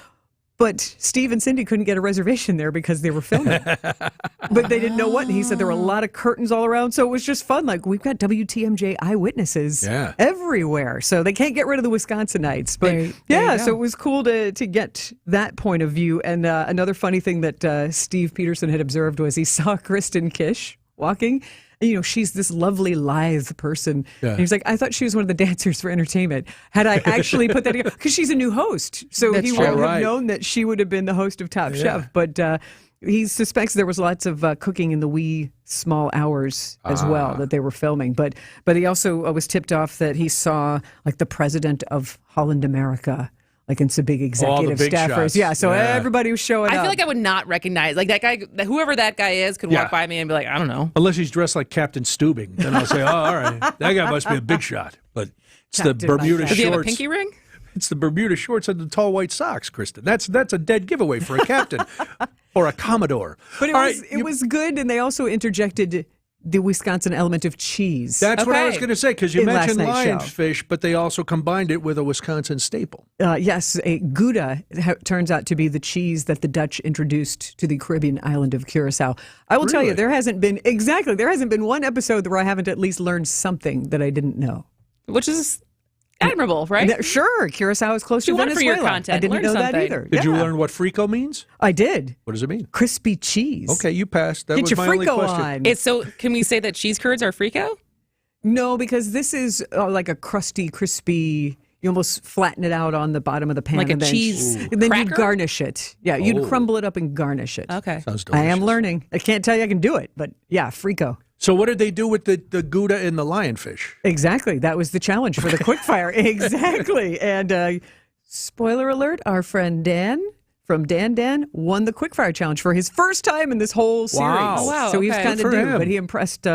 But Steve and Cindy couldn't get a reservation there because they were filming. But they didn't know what. And he said there were a lot of curtains all around. So it was just fun. Like, we've got WTMJ eyewitnesses everywhere. So they can't get rid of the Wisconsinites. But so it was cool to get that point of view. And another funny thing that Steve Peterson had observed was he saw Kristin Kish walking. You know, she's this lovely, lithe person. Yeah. And he's like, I thought she was one of the dancers for entertainment. Had I actually put that together? Because she's a new host. So he wouldn't have known that she would have been the host of Top Chef. But he suspects there was lots of cooking in the wee small hours as well that they were filming. But he also was tipped off that he saw, like, the president of Holland America, like in some big executive staffers. Shots. Yeah, so everybody was showing up. I feel like I would not recognize, like, that guy, whoever that guy is could walk by me and be like, I don't know. Unless he's dressed like Captain Steubing. Then I'll say, oh, all right, that guy must be a big shot. But it's the Bermuda shorts. Does he have a pinky ring? It's the Bermuda shorts and the tall white socks, Kristin. That's a dead giveaway for a captain or a Commodore. But it was good, and they also interjected the Wisconsin element of cheese. That's what I was going to say, because you mentioned lionfish, but they also combined it with a Wisconsin staple. Yes, a Gouda turns out to be the cheese that the Dutch introduced to the Caribbean island of Curacao. I will tell you, there hasn't been one episode where I haven't at least learned something that I didn't know. Which is Admirable, right? Sure. Curacao is close to You want it for Venezuela. your content. I didn't Learn know that something. either. Did you Yeah. learn what frico means? I did. What does it mean? Crispy cheese. Okay, you passed. That Get was your my only frico question. on. It's so. Can we say that cheese curds are frico? No, because this is like a crusty, crispy. You almost flatten it out on the bottom of the pan. Like a and then, cheese and then cracker? you garnish it. Yeah, you'd Oh. crumble it up and garnish it. Okay. Sounds I delicious. am learning. I can't tell you I can do it, but yeah, frico. So what did they do with the Gouda and the lionfish? Exactly. That was the challenge for the quickfire. Exactly. And spoiler alert, our friend Dan from Dan won the quickfire challenge for his first time in this whole series. Wow. Oh, wow, So he was okay. kind Good of for new, him. but he impressed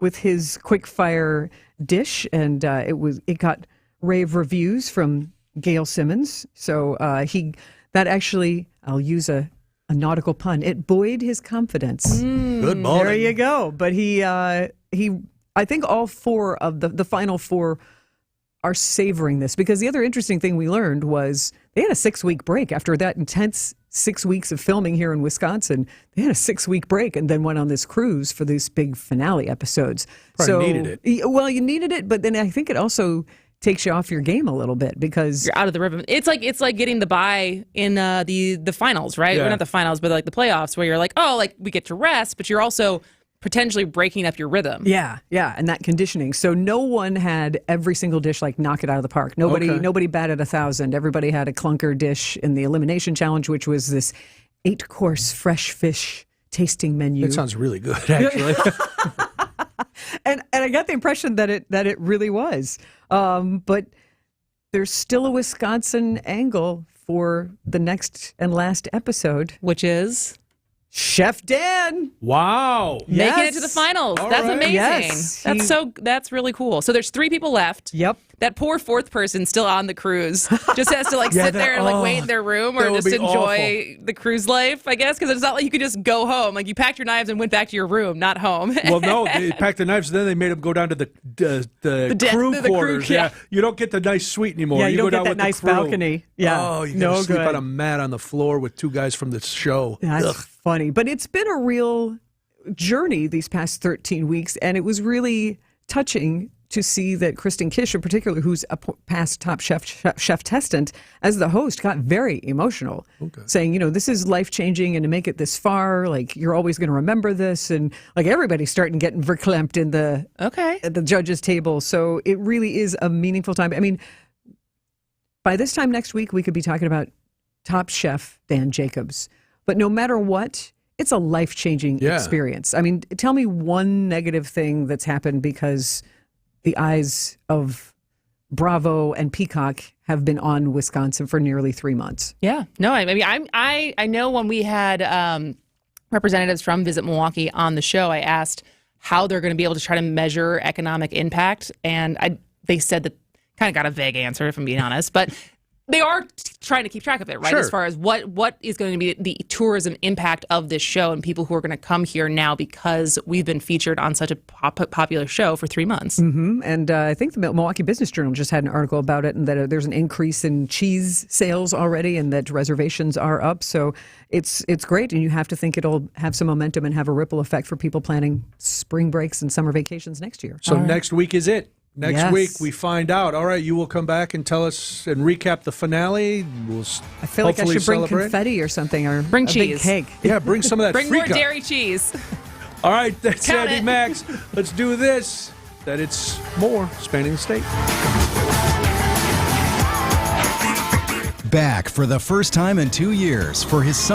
with his quickfire dish, and it got rave reviews from Gail Simmons. So that actually, I'll use a nautical pun. It buoyed his confidence. Good morning. There you go. But I think all four of the final four are savoring this, because the other interesting thing we learned was they had a 6-week break after that intense 6 weeks of filming here in Wisconsin. They had a 6-week break and then went on this cruise for these big finale episodes. Probably needed it. Well, you needed it, but then I think it also takes you off your game a little bit because You're out of the rhythm. It's like getting the bye in the finals, right? Yeah. Or not the finals, but like the playoffs, where you're like, oh, like we get to rest, but you're also potentially breaking up your rhythm. Yeah, and that conditioning. So no one had every single dish like knock it out of the park. Nobody batted 1,000. Everybody had a clunker dish in the elimination challenge, which was this 8-course fresh fish tasting menu. It sounds really good, actually. and I got the impression that it really was. But there's still a Wisconsin angle for the next and last episode, Which is Chef Dan. Wow. making it to the finals. All That's right. amazing. Yes. That's really cool. So there's 3 people left. Yep. That poor 4th person still on the cruise just has to Yeah, sit there and like wait in their room or that would just be enjoy the cruise life, I guess, because it's not like you could just go home. Like you packed your knives and went back to your room, not home. Well, no, they packed the knives, then they made them go down to the crew the crew, quarters. yeah. You don't get the nice suite anymore. Yeah, you go don't get down that with the nice crew. balcony. Yeah. Oh, you No gotta sleep good. on a mat on the floor with 2 guys from the show. That's Ugh. funny. But it's been a real journey these past 13 weeks, and it was really touching to see that Kristin Kish, in particular, who's a past top chef testant, as the host, got very emotional, saying, this is life-changing, and to make it this far, like, you're always going to remember this, and, like, everybody's starting getting verklempt at the judges' table, so it really is a meaningful time. I mean, by this time next week, we could be talking about top chef Dan Jacobs, but no matter what, it's a life-changing experience. I mean, tell me one negative thing that's happened because the eyes of Bravo and Peacock have been on Wisconsin for nearly 3 months. Yeah. No, I mean, I know when we had representatives from Visit Milwaukee on the show, I asked how they're going to be able to try to measure economic impact. And they said that kind of got a vague answer, if I'm being honest, but they are trying to keep track of it, right? Sure. As far as what is going to be the tourism impact of this show and people who are going to come here now because we've been featured on such a popular show for 3 months. Mm-hmm. And I think the Milwaukee Business Journal just had an article about it, and that there's an increase in cheese sales already, and that reservations are up. So it's great, and you have to think it'll have some momentum and have a ripple effect for people planning spring breaks and summer vacations next year. So next week is it. Next Yes. week we find out. All right, you will come back and tell us and recap the finale. We'll I feel like I hopefully should bring celebrate. confetti or something, or Bring a cheese. big cake. Yeah, bring some of that Bring more freak up. dairy cheese. All right, that's Count Andy it. Max. Let's do this. That it's more Spanning the State. Back for the first time in 2 years for his son.